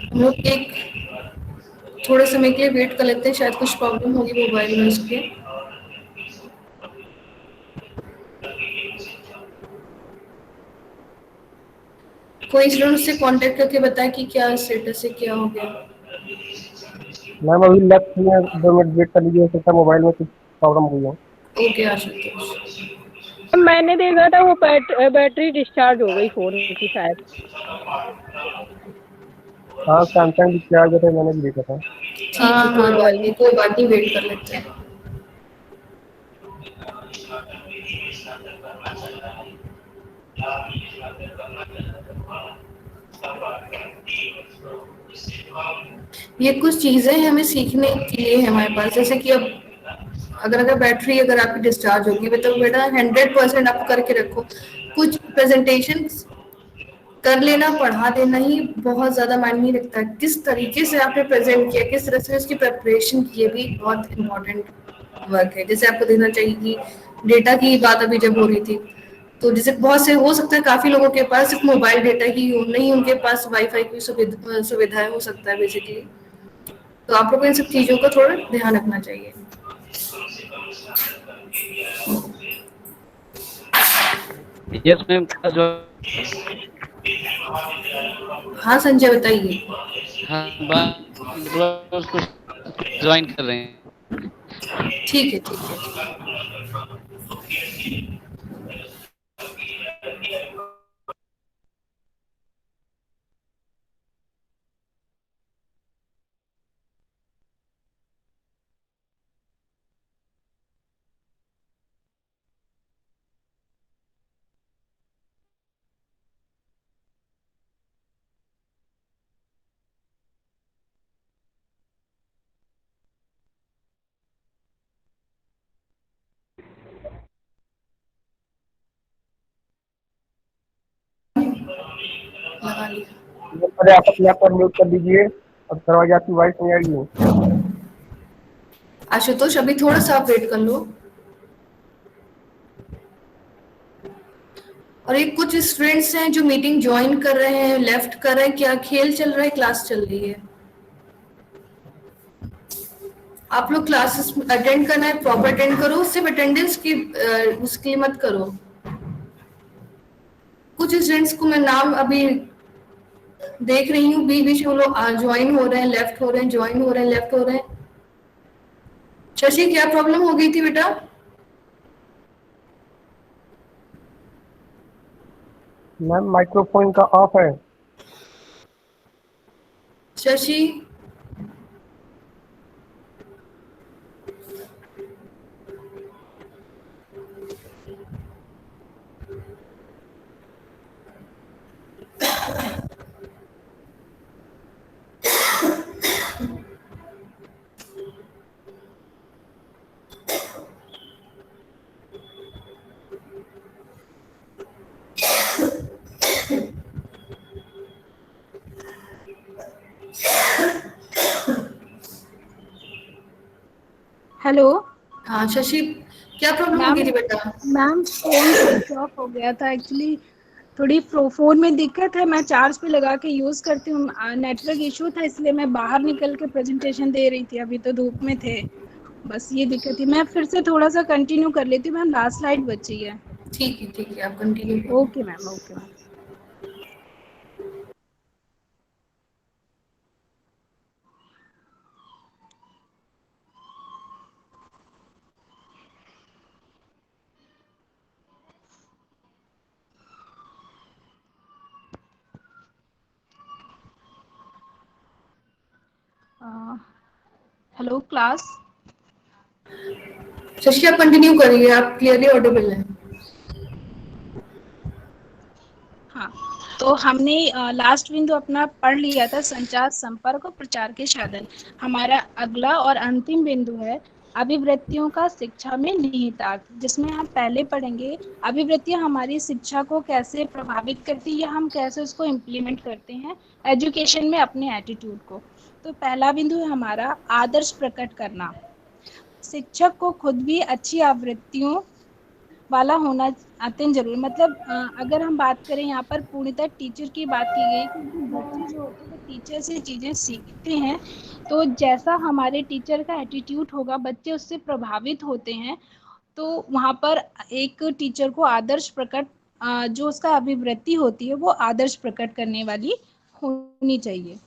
हम लोग एक थोड़े समय के लिए वेट कर लेते हैं, शायद कुछ प्रॉब्लम होगी मोबाइल में उसके। कोई स्टूडेंट उससे कांटेक्ट करके बताए कि क्या स्टेटस है, क्या हो गया। मैम अभी लेफ्ट में 2 मिनट वेट कर लीजिए, हो सकता है मोबाइल में कुछ प्रॉब्लम हुई हो। ओके आशुतोष। मैंने देखा था वो बैटरी डिस्चार्ज हो गई फोन की शायद। हाँ सैमसंग डिस्चार्ज होता है, मैंने भी देखा था। ठीक है, कोई बात नहीं, वेट कर लेते हैं। ये कुछ चीजें हमें सीखने के लिए है हमारे पास, जैसे कि अब अगर बैटरी अगर आपकी डिस्चार्ज होगी तो बेटा 100% आप करके रखो। कुछ प्रेजेंटेशन कर लेना, पढ़ा देना ही बहुत ज्यादा मायने नहीं रखता, किस तरीके से आपने प्रेजेंट किया, किस तरह से उसकी प्रिपरेशन की, ये भी बहुत इम्पोर्टेंट वर्क है। जैसे आपको देखना चाहिए कि डेटा की बात अभी जब हो रही थी, तो जैसे बहुत से हो सकता है काफी लोगों के पास सिर्फ मोबाइल डेटा ही हो, नहीं उनके पास वाईफाई की सुविधाएं हो सकता है बेसिकली। तो आप लोग को इन सब चीजों का थोड़ा ध्यान रखना चाहिए। यस मैम, क्लास हाँ संजय बताइए। उसको ज्वाइन कर रहे हैं। ठीक है ठीक है। लगा लिया। पहले आप अपने आप को म्यूट कर दीजिए, अब दरवाजा आपकी वॉइस नहीं आएगी। आशुतोष अभी थोड़ा सा आप वेट कर लो। और एक कुछ स्टूडेंट्स हैं जो मीटिंग ज्वाइन कर रहे हैं, लेफ्ट कर रहे हैं, क्या खेल चल रहा है, क्लास चल रही है? आप लोग क्लासेस अटेंड करना है, प्रॉपर अटेंड करो, सिर्फ अटेंडेंस की उसकी मत करो। कुछ स्टूडेंट्स को मैं नाम अभी देख रही हूँ, बीच बीच में वो लोग ज्वाइन हो रहे हैं, लेफ्ट हो रहे हैं, ज्वाइन हो रहे हैं, लेफ्ट हो रहे हैं। शशि क्या प्रॉब्लम हो गई थी बेटा? मैम माइक्रोफोन का ऑफ है। शशि हेलो हाँ शशि क्या प्रॉब्लम हो मैम। गई थी बेटा? मैम फोन स्विच ऑफ हो गया था एक्चुअली, थोड़ी फोन में दिक्कत है। मैं चार्ज पे लगा के यूज करती हूँ, नेटवर्क इशू था इसलिए मैं बाहर निकल के प्रेजेंटेशन दे रही थी, अभी तो धूप में थे, बस ये दिक्कत थी। मैं फिर से थोड़ा सा कंटिन्यू कर लेती हूँ मैम, लास्ट स्लाइड बची है। ठीक है आप कंटिन्यू करो। Okay ma'am, okay ma'am. Hello class. Shashi आप कंटिन्यू करिए, आप क्लियरली ऑडिबल हैं। हाँ, तो हमने लास्ट बिंदु अपना पढ़ लिया था, संचार, संपर्क और प्रचार के साधन। हमारा अगला और अंतिम बिंदु है अभिवृत्तियों का शिक्षा में निहितार्थ, जिसमें हम पहले पढ़ेंगे अभिवृत्तियां हमारी शिक्षा को कैसे प्रभावित करती है या हम कैसे उसको इम्प्लीमेंट करते हैं एजुकेशन में अपने एटीट्यूड को। तो पहला बिंदु है हमारा आदर्श प्रकट करना। शिक्षक को खुद भी अच्छी आवृत्तियों वाला होना अत्यंत जरूरी। मतलब अगर हम बात करें यहाँ पर पूर्णतः टीचर की बात की गई, क्योंकि बच्चे जो होते हैं वो टीचर से चीजें सीखते हैं, तो जैसा हमारे टीचर का एटीट्यूड होगा बच्चे उससे प्रभावित होते हैं। तो वहाँ पर एक टीचर को आदर्श प्रकट जो उसका अभिवृत्ति होती है वो आदर्श प्रकट करने वाली होनी चाहिए।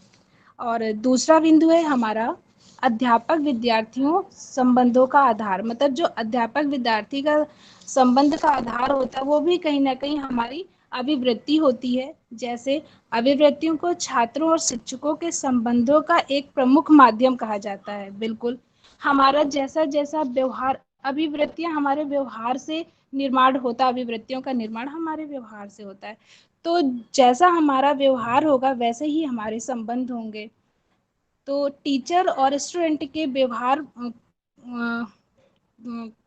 और दूसरा बिंदु है हमारा अध्यापक विद्यार्थियों संबंधों का आधार। मतलब जो अध्यापक विद्यार्थी का संबंध का आधार होता है वो भी कहीं ना कहीं हमारी अभिवृत्ति होती है। जैसे अभिवृत्तियों को छात्रों और शिक्षकों के संबंधों का एक प्रमुख माध्यम कहा जाता है। बिल्कुल, हमारा जैसा जैसा व्यवहार, अभिवृत्तियां हमारे व्यवहार से निर्माण होता है, अभिवृत्तियों का निर्माण हमारे व्यवहार से होता है। तो जैसा हमारा व्यवहार होगा वैसे ही हमारे संबंध होंगे। तो टीचर और स्टूडेंट के व्यवहार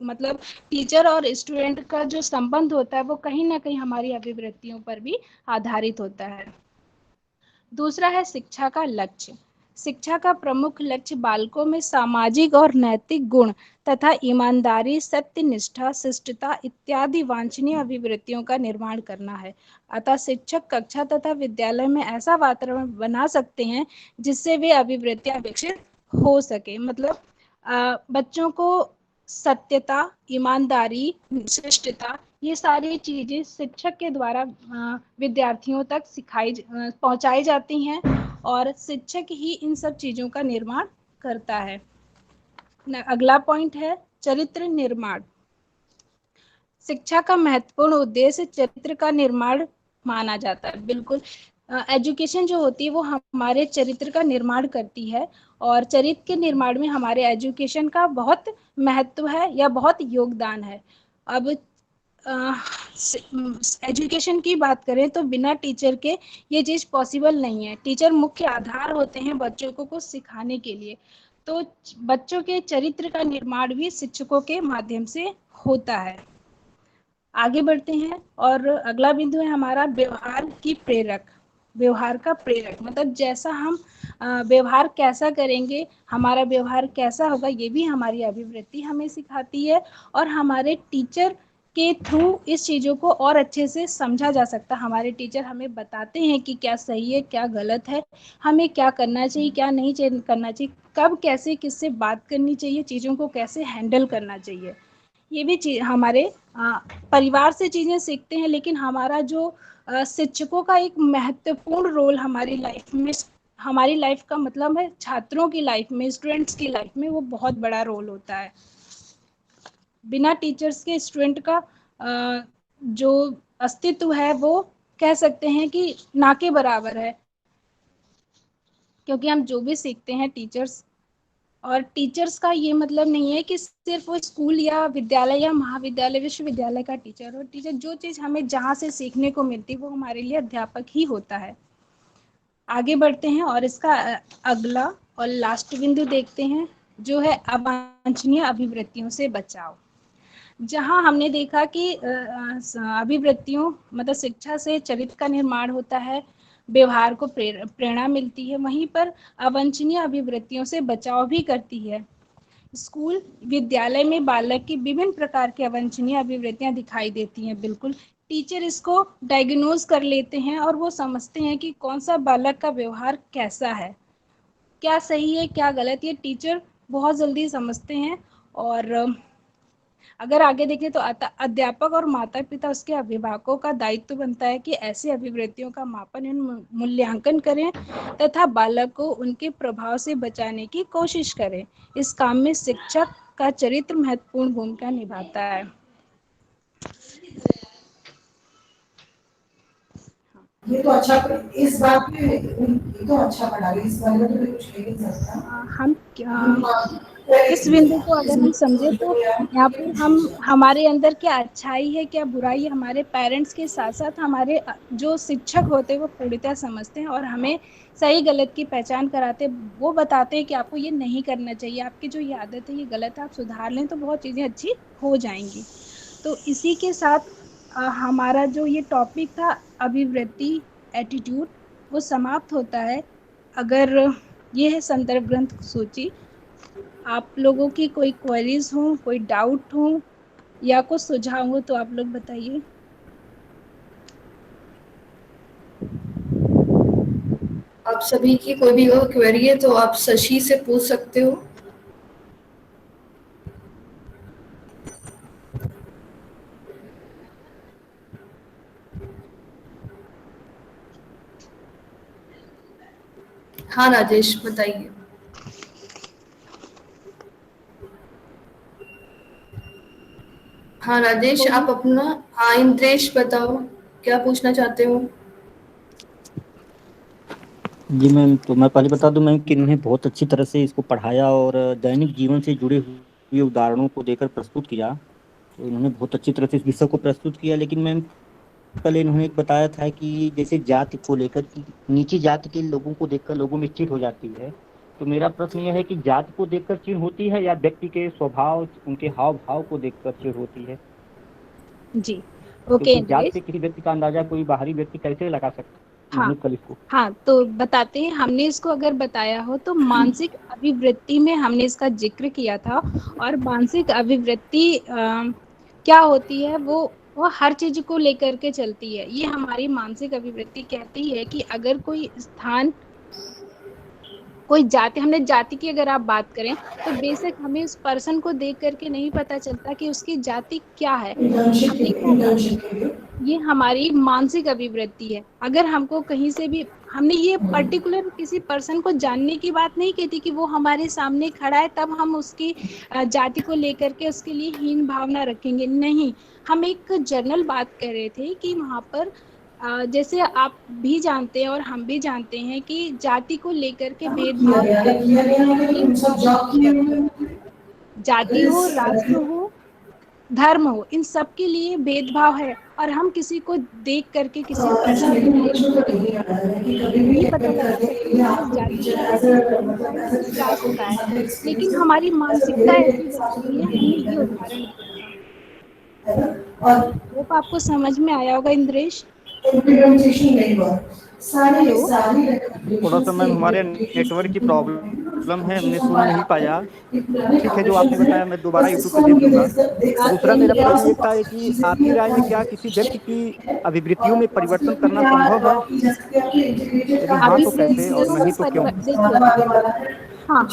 मतलब टीचर और स्टूडेंट का जो संबंध होता है वो कहीं ना कहीं हमारी अभिवृत्तियों पर भी आधारित होता है। दूसरा है शिक्षा का लक्ष्य। शिक्षा का प्रमुख लक्ष्य बालकों में सामाजिक और नैतिक गुण तथा ईमानदारी, सत्यनिष्ठा, शिष्टता इत्यादि वांछनीय अभिवृत्तियों का निर्माण करना है। अतः शिक्षक कक्षा तथा विद्यालय में ऐसा वातावरण बना सकते हैं जिससे वे अभिवृत्तियां विकसित हो सके। मतलब बच्चों को सत्यता, ईमानदारी, शिष्टता, ये सारी चीजें शिक्षक के द्वारा विद्यार्थियों तक पहुंचाई जाती हैं और शिक्षक ही इन सब चीजों का निर्माण करता है। अगला पॉइंट है चरित्र निर्माण। शिक्षा का महत्वपूर्ण उद्देश्य चरित्र का निर्माण माना जाता है। बिल्कुल, एजुकेशन जो होती है वो हमारे चरित्र का निर्माण करती है और चरित्र के निर्माण में हमारे एजुकेशन का बहुत महत्व है या बहुत योगदान है। अब एजुकेशन की बात करें तो बिना टीचर के ये चीज़ पॉसिबल नहीं है। टीचर मुख्य आधार होते हैं बच्चों को कुछ सिखाने के लिए, तो बच्चों के चरित्र का निर्माण भी शिक्षकों के माध्यम से होता है। आगे बढ़ते हैं और अगला बिंदु है हमारा व्यवहार की प्रेरक। व्यवहार का प्रेरक मतलब जैसा हम व्यवहार कैसा करेंगे, हमारा व्यवहार कैसा होगा, ये भी हमारी अभिवृत्ति हमें सिखाती है और हमारे टीचर के थ्रू इस चीज़ों को और अच्छे से समझा जा सकता है। हमारे टीचर हमें बताते हैं कि क्या सही है, क्या गलत है, हमें क्या करना चाहिए, क्या नहीं करना चाहिए, कब कैसे किससे बात करनी चाहिए, चीज़ों को कैसे हैंडल करना चाहिए। ये भी हमारे परिवार से चीज़ें सीखते हैं, लेकिन हमारा जो शिक्षकों का एक महत्वपूर्ण रोल हमारी लाइफ में, हमारी लाइफ का मतलब है छात्रों की लाइफ में, स्टूडेंट्स की लाइफ में वो बहुत बड़ा रोल होता है। बिना टीचर्स के स्टूडेंट का जो अस्तित्व है वो कह सकते हैं कि ना के बराबर है, क्योंकि हम जो भी सीखते हैं टीचर्स, और टीचर्स का ये मतलब नहीं है कि सिर्फ वो स्कूल या विद्यालय या महाविद्यालय विश्वविद्यालय का टीचर हो। टीचर जो चीज़ हमें जहाँ से सीखने को मिलती है वो हमारे लिए अध्यापक ही होता है। आगे बढ़ते हैं और इसका अगला और लास्ट बिंदु देखते हैं जो है अवांछनीय अभिवृत्तियों से बचाव। जहाँ हमने देखा कि अभिवृत्तियों मतलब शिक्षा से चरित्र का निर्माण होता है, व्यवहार को प्रेरणा मिलती है, वहीं पर अवांछनीय अभिवृत्तियों से बचाव भी करती है। स्कूल विद्यालय में बालक की विभिन्न प्रकार की अवांछनीय अभिवृत्तियां दिखाई देती हैं। बिल्कुल, टीचर इसको डायग्नोज कर लेते हैं और वो समझते हैं कि कौन सा बालक का व्यवहार कैसा है, क्या सही है क्या गलत, ये टीचर बहुत जल्दी समझते हैं। और अगर आगे देखें तो अध्यापक और माता पिता उसके अभिभावकों का दायित्व बनता है कि ऐसी अभिवृत्तियों का मापन एवं मूल्यांकन करें तथा बालक को उनके प्रभाव से बचाने की कोशिश करें। इस काम में शिक्षक का चरित्र महत्वपूर्ण भूमिका निभाता है। ये तो अच्छा, इस बात में ये तो अच्छा पढ़ा रही, इस बारे में तो कुछ कह नहीं सकता। हम इस बिंदु को अगर हम समझे तो यहाँ पर हम हमारे अंदर क्या अच्छाई है क्या बुराई है, हमारे पेरेंट्स के साथ साथ हमारे जो शिक्षक होते हैं वो पूर्णतः समझते हैं और हमें सही गलत की पहचान कराते, वो बताते हैं कि आपको ये नहीं करना चाहिए, आपकी जो ये आदत है ये गलत है, आप सुधार लें तो बहुत चीज़ें अच्छी हो जाएंगी। तो इसी के साथ हमारा जो ये टॉपिक था अभिवृत्ति एटीट्यूड वो समाप्त होता है। अगर ये है संदर्भ ग्रंथ सूची, आप लोगों की कोई क्वेरीज हो, कोई डाउट हो या कुछ सुझाव हो तो आप लोग बताइए। आप सभी की कोई भी क्वेरी है तो आप शशि से पूछ सकते हो। हाँ राजेश बताइए। हाँ राजेश आप अपना, हाँ इंद्रेश बताओ क्या पूछना चाहते हो। जी मैम, तो मैं पहले बता दूं मैम कि इन्होंने बहुत अच्छी तरह से इसको पढ़ाया और दैनिक जीवन से जुड़े हुए उदाहरणों को देकर प्रस्तुत किया। तो इन्होंने बहुत अच्छी तरह से इस विषय को प्रस्तुत किया। लेकिन मैम कल इन्होंने एक बताया था कि जैसे जाति को लेकर कि नीची जाति के लोगों को देखकर लोगों में चिढ़ हो जाती है। तो मेरा प्रश्न यह है कि जाति को देखकर चिढ़ होती है या व्यक्ति के स्वभाव, उनके हाव भाव को देखकर चिढ़ होती है? जी ओके। जाति से किसी व्यक्ति का अंदाजा कोई बाहरी व्यक्ति कैसे लगा सकता है? हाँ कल इसको हाँ तो बताते हैं, हमने इसको अगर बताया हो तो मानसिक अभिवृत्ति में हमने इसका जिक्र किया था। और मानसिक अभिवृत्ति क्या होती है, वो हर चीज को लेकर के चलती है। ये हमारी मानसिक अभिवृत्ति कहती है कि अगर कोई स्थान कोई जाति, हमने जाति की अगर आप बात करें तो बेशक हमें उस पर्सन को देख करके नहीं पता चलता कि उसकी जाति क्या है। हमने क्या, ये हमारी मानसिक अभिवृत्ति है। अगर हमको कहीं से भी, हमने ये पर्टिकुलर किसी पर्सन को जानने की बात नहीं की थी कि वो हमारे सामने खड़ा है तब हम उसकी जाति को लेकर के उसके लिए हीन भावना रखेंगे, नहीं। हम एक जनरल बात कर रहे थे कि वहाँ पर जैसे आप भी जानते हैं और हम भी जानते हैं कि जाति को लेकर के भेदभाव, जाति हो, राष्ट्र हो, धर्म हो, इन सब के लिए भेदभाव है। और हम किसी को देख करके किसी पर्सन को नहीं पता लगा सकते कि वो जाति का है, धर्म का है, राष्ट्र का है, लेकिन हमारी मानसिकता ऐसी बन चुकी है। हमने ये उदाहरण दिया था, होप आपको समझ में आया होगा इंद्रेश। हेलो, थोड़ा सा मैम हमारे नेटवर्क की प्रॉब्लम है, हमने सुन नहीं पाया। ठीक है, जो आपने बताया मैं दोबारा यूट्यूब पे देख लूंगा। दूसरा मेरा प्रश्न ये था कि आपकी राय में क्या किसी व्यक्ति की अभिवृत्तियों में परिवर्तन करना संभव है? यदि हाँ तो कैसे, और नहीं तो क्यों? हाँ,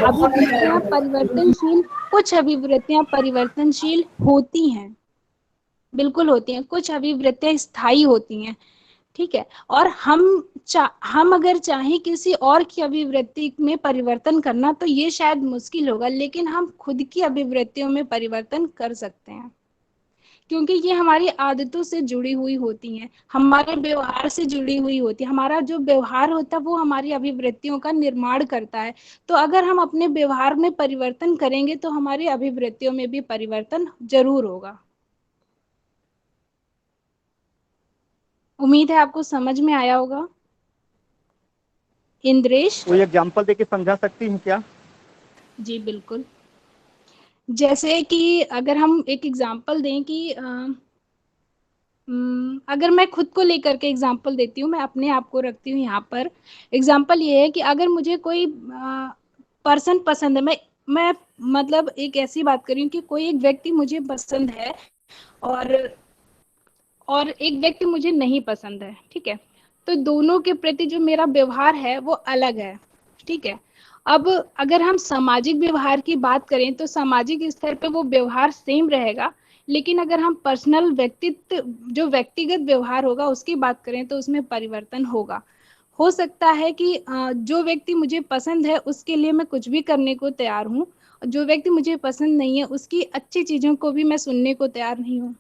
अभिवृत्तियां परिवर्तनशील, कुछ अभिवृत्तियां परिवर्तनशील होती हैं, बिल्कुल होती हैं। कुछ अभिवृत्तियां स्थायी होती हैं, ठीक है। और हम अगर चाहें किसी और की अभिवृत्ति में परिवर्तन करना तो ये शायद मुश्किल होगा, लेकिन हम खुद की अभिवृत्तियों में परिवर्तन कर सकते हैं, क्योंकि ये हमारी आदतों से जुड़ी हुई होती हैं, हमारे व्यवहार से जुड़ी हुई होती है। हमारा जो व्यवहार होता है वो हमारी अभिवृत्तियों का निर्माण करता है। तो अगर हम अपने व्यवहार में परिवर्तन करेंगे तो हमारी अभिवृत्तियों में भी परिवर्तन जरूर होगा। उम्मीद है आपको समझ में आया होगा। इंद्रेश, कोई एग्जांपल देके समझा सकती हैं क्या? जी बिल्कुल। जैसे कि अगर हम एक एग्जांपल दें कि अगर मैं खुद को लेकर के एग्जांपल देती हूँ, मैं अपने आप को रखती हूँ यहाँ पर। एग्जांपल ये है कि अगर मुझे कोई पर्सन पसंद है, मैं मतलब एक ऐसी बात कर रही हूँ कि कोई एक व्यक्ति मुझे पसंद है और एक व्यक्ति मुझे नहीं पसंद है, ठीक है। तो दोनों के प्रति जो मेरा व्यवहार है वो अलग है, ठीक है। अब अगर हम सामाजिक व्यवहार की बात करें तो सामाजिक स्तर पे वो व्यवहार सेम रहेगा, लेकिन अगर हम पर्सनल जो व्यक्तिगत व्यवहार होगा उसकी बात करें तो उसमें परिवर्तन होगा। हो सकता है कि जो व्यक्ति मुझे पसंद है उसके लिए मैं कुछ भी करने को तैयार हूँ, जो व्यक्ति मुझे पसंद नहीं है उसकी अच्छी चीजों को भी मैं सुनने को तैयार नहीं हूँ।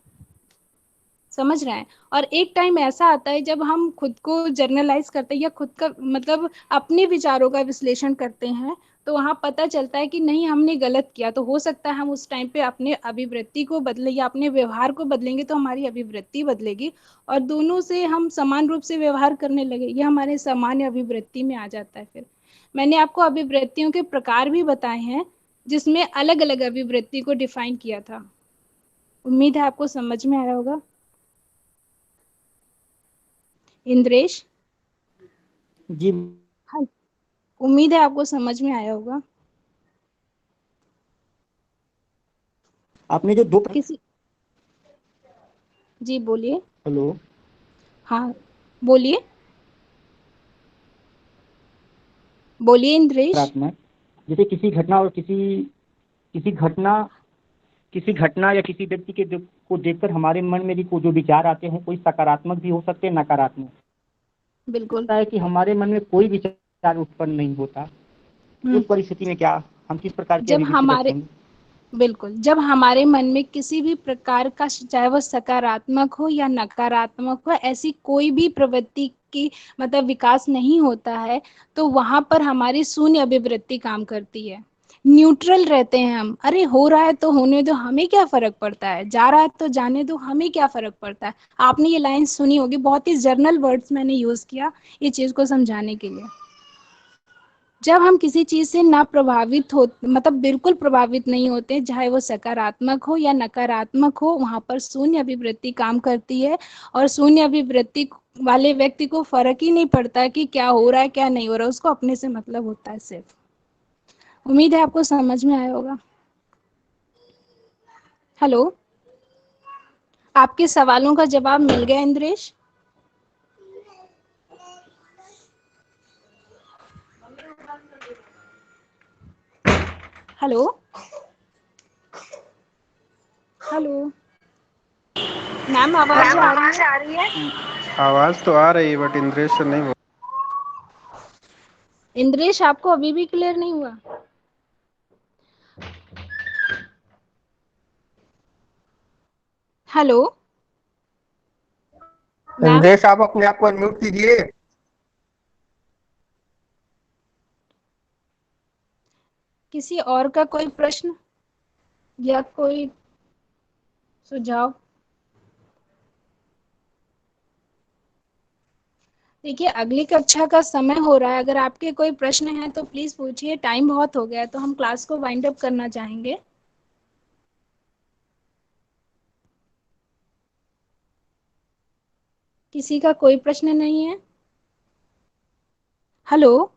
समझ रहे हैं। और एक टाइम ऐसा आता है जब हम खुद को जर्नलाइज करते हैं या खुद का मतलब अपने विचारों का विश्लेषण करते हैं, तो वहां पता चलता है कि नहीं हमने गलत किया। तो हो सकता है हम उस टाइम पे अपने अभिवृत्ति को बदले या अपने व्यवहार को बदलेंगे तो हमारी अभिवृत्ति बदलेगी और दोनों से हम समान रूप से व्यवहार करने लगे, यह हमारे सामान्य अभिवृत्ति में आ जाता है। फिर मैंने आपको अभिवृत्तियों के प्रकार भी बताए हैं जिसमें अलग अलग अभिवृत्ति को डिफाइन किया था। उम्मीद है आपको समझ में आया होगा। इंद्रेश जी, हाँ, उम्मीद है आपको समझ में आया होगा। आपने जो दो किसी जी बोलिए। हेलो, हाँ बोलिए, बोलिए इंद्रेश। जैसे किसी घटना और किसी घटना या किसी व्यक्ति के को देखकर हमारे मन में भी जो विचार आते हैं, कोई सकारात्मक भी हो सकते हैं, नकारात्मक। बिल्कुल है कि हमारे मन में कोई विचार उत्पन्न नहीं होता, उस परिस्थिति में क्या हम किस प्रकार की अभिवृत्ति रखेंगे? बिल्कुल, जब हमारे मन में किसी भी प्रकार का, चाहे वो सकारात्मक हो या नकारात्मक हो, ऐसी कोई भी प्रवृत्ति की मतलब विकास नहीं होता है, तो वहां पर हमारी शून्य अभिवृत्ति काम करती है। न्यूट्रल रहते हैं हम, अरे हो रहा है तो होने दो, हमें क्या फर्क पड़ता है, जा रहा है तो जाने दो, हमें क्या फर्क पड़ता है। आपने ये लाइन सुनी होगी, बहुत ही जर्नल वर्ड्स मैंने यूज किया ये चीज को समझाने के लिए। जब हम किसी चीज से ना प्रभावित हो, मतलब बिल्कुल प्रभावित नहीं होते, चाहे वो सकारात्मक हो या नकारात्मक हो, वहां पर शून्य अभिवृत्ति काम करती है। और शून्य अभिवृत्ति वाले व्यक्ति को फर्क ही नहीं पड़ता कि क्या हो रहा है क्या नहीं हो रहा, उसको अपने से मतलब होता है सिर्फ। उम्मीद है आपको समझ में आया होगा। हेलो, आपके सवालों का जवाब मिल गया इंद्रेश? हेलो हेलो मैम, आवाज आ रही है? आवाज तो आ रही है बट इंद्रेश से नहीं हो। इंद्रेश, आपको अभी भी क्लियर नहीं हुआ? हेलो मैम, इंद्रेश आप अपने आप को अनम्यूट कीजिए। किसी और का कोई प्रश्न या कोई सुझाव? देखिए, अगली कक्षा का समय हो रहा है। अगर आपके कोई प्रश्न हैं तो प्लीज पूछिए। टाइम बहुत हो गया है तो हम क्लास को वाइंड अप करना चाहेंगे। किसी का कोई प्रश्न नहीं है? हेलो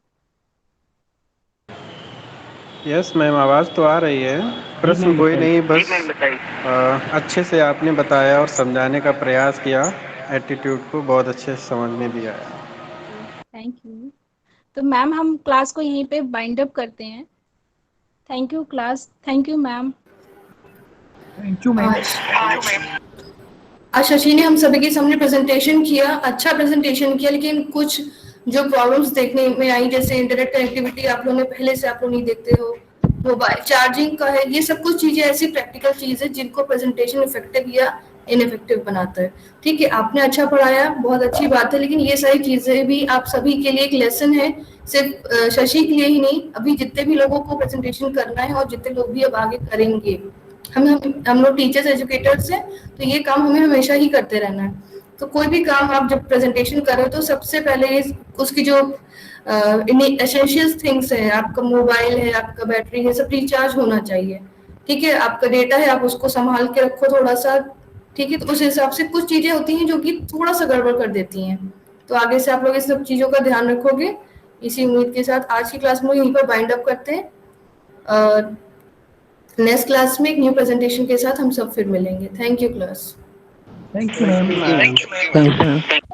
यस मैम, आवाज तो आ रही है। प्रश्न कोई नहीं, बस अच्छे से आपने बताया और समझाने का प्रयास किया। एटीट्यूड को बहुत अच्छे से समझ में भी आया। Thank you. तो मैम, हम क्लास को यहीं पे वाइंड अप करते हैं। Thank you class. Thank you ma'am. आज शशि ने हम सभी के सामने प्रेजेंटेशन किया, अच्छा प्रेजेंटेशन किया, लेकिन कुछ जो प्रॉब्लम्स देखने में आई, जैसे इंटरनेट कनेक्टिविटी आप लोगों ने पहले से आप लोग नहीं देखते हो, मोबाइल चार्जिंग का है, ये सब कुछ चीजें ऐसी प्रैक्टिकल चीज है जिनको प्रेजेंटेशन इफेक्टिव या इनइफेक्टिव बनाता है। ठीक है, आपने अच्छा पढ़ाया, बहुत अच्छी बात है, लेकिन ये सारी चीजें भी आप सभी के लिए एक लेसन है, सिर्फ शशि के लिए ही नहीं, अभी जितने भी लोगों को प्रेजेंटेशन करना है और जितने लोग भी अब आगे करेंगे। हम लोग टीचर्स एजुकेटर्स हैं, तो ये काम हमें हमेशा ही करते रहना है। तो कोई भी काम आप जब प्रेजेंटेशन कर रहे हो तो सबसे पहले उसकी जो एसेंशियल थिंग्स है, आपका मोबाइल है, आपका बैटरी है, सब रिचार्ज होना चाहिए। ठीक है, आपका डेटा है, आप उसको संभाल के रखो थोड़ा सा। ठीक है, तो उस हिसाब से कुछ चीजें होती हैं जो कि थोड़ा सा गड़बड़ कर देती हैं, तो आगे से आप लोग इस सब चीजों का ध्यान रखोगे। इसी उम्मीद के साथ आज की क्लास में यहीं पर बाइंड अप करते हैं। नेक्स्ट क्लास में एक न्यू प्रेजेंटेशन के साथ हम सब फिर मिलेंगे। Thank you class. Thank you ma'am. Thank you.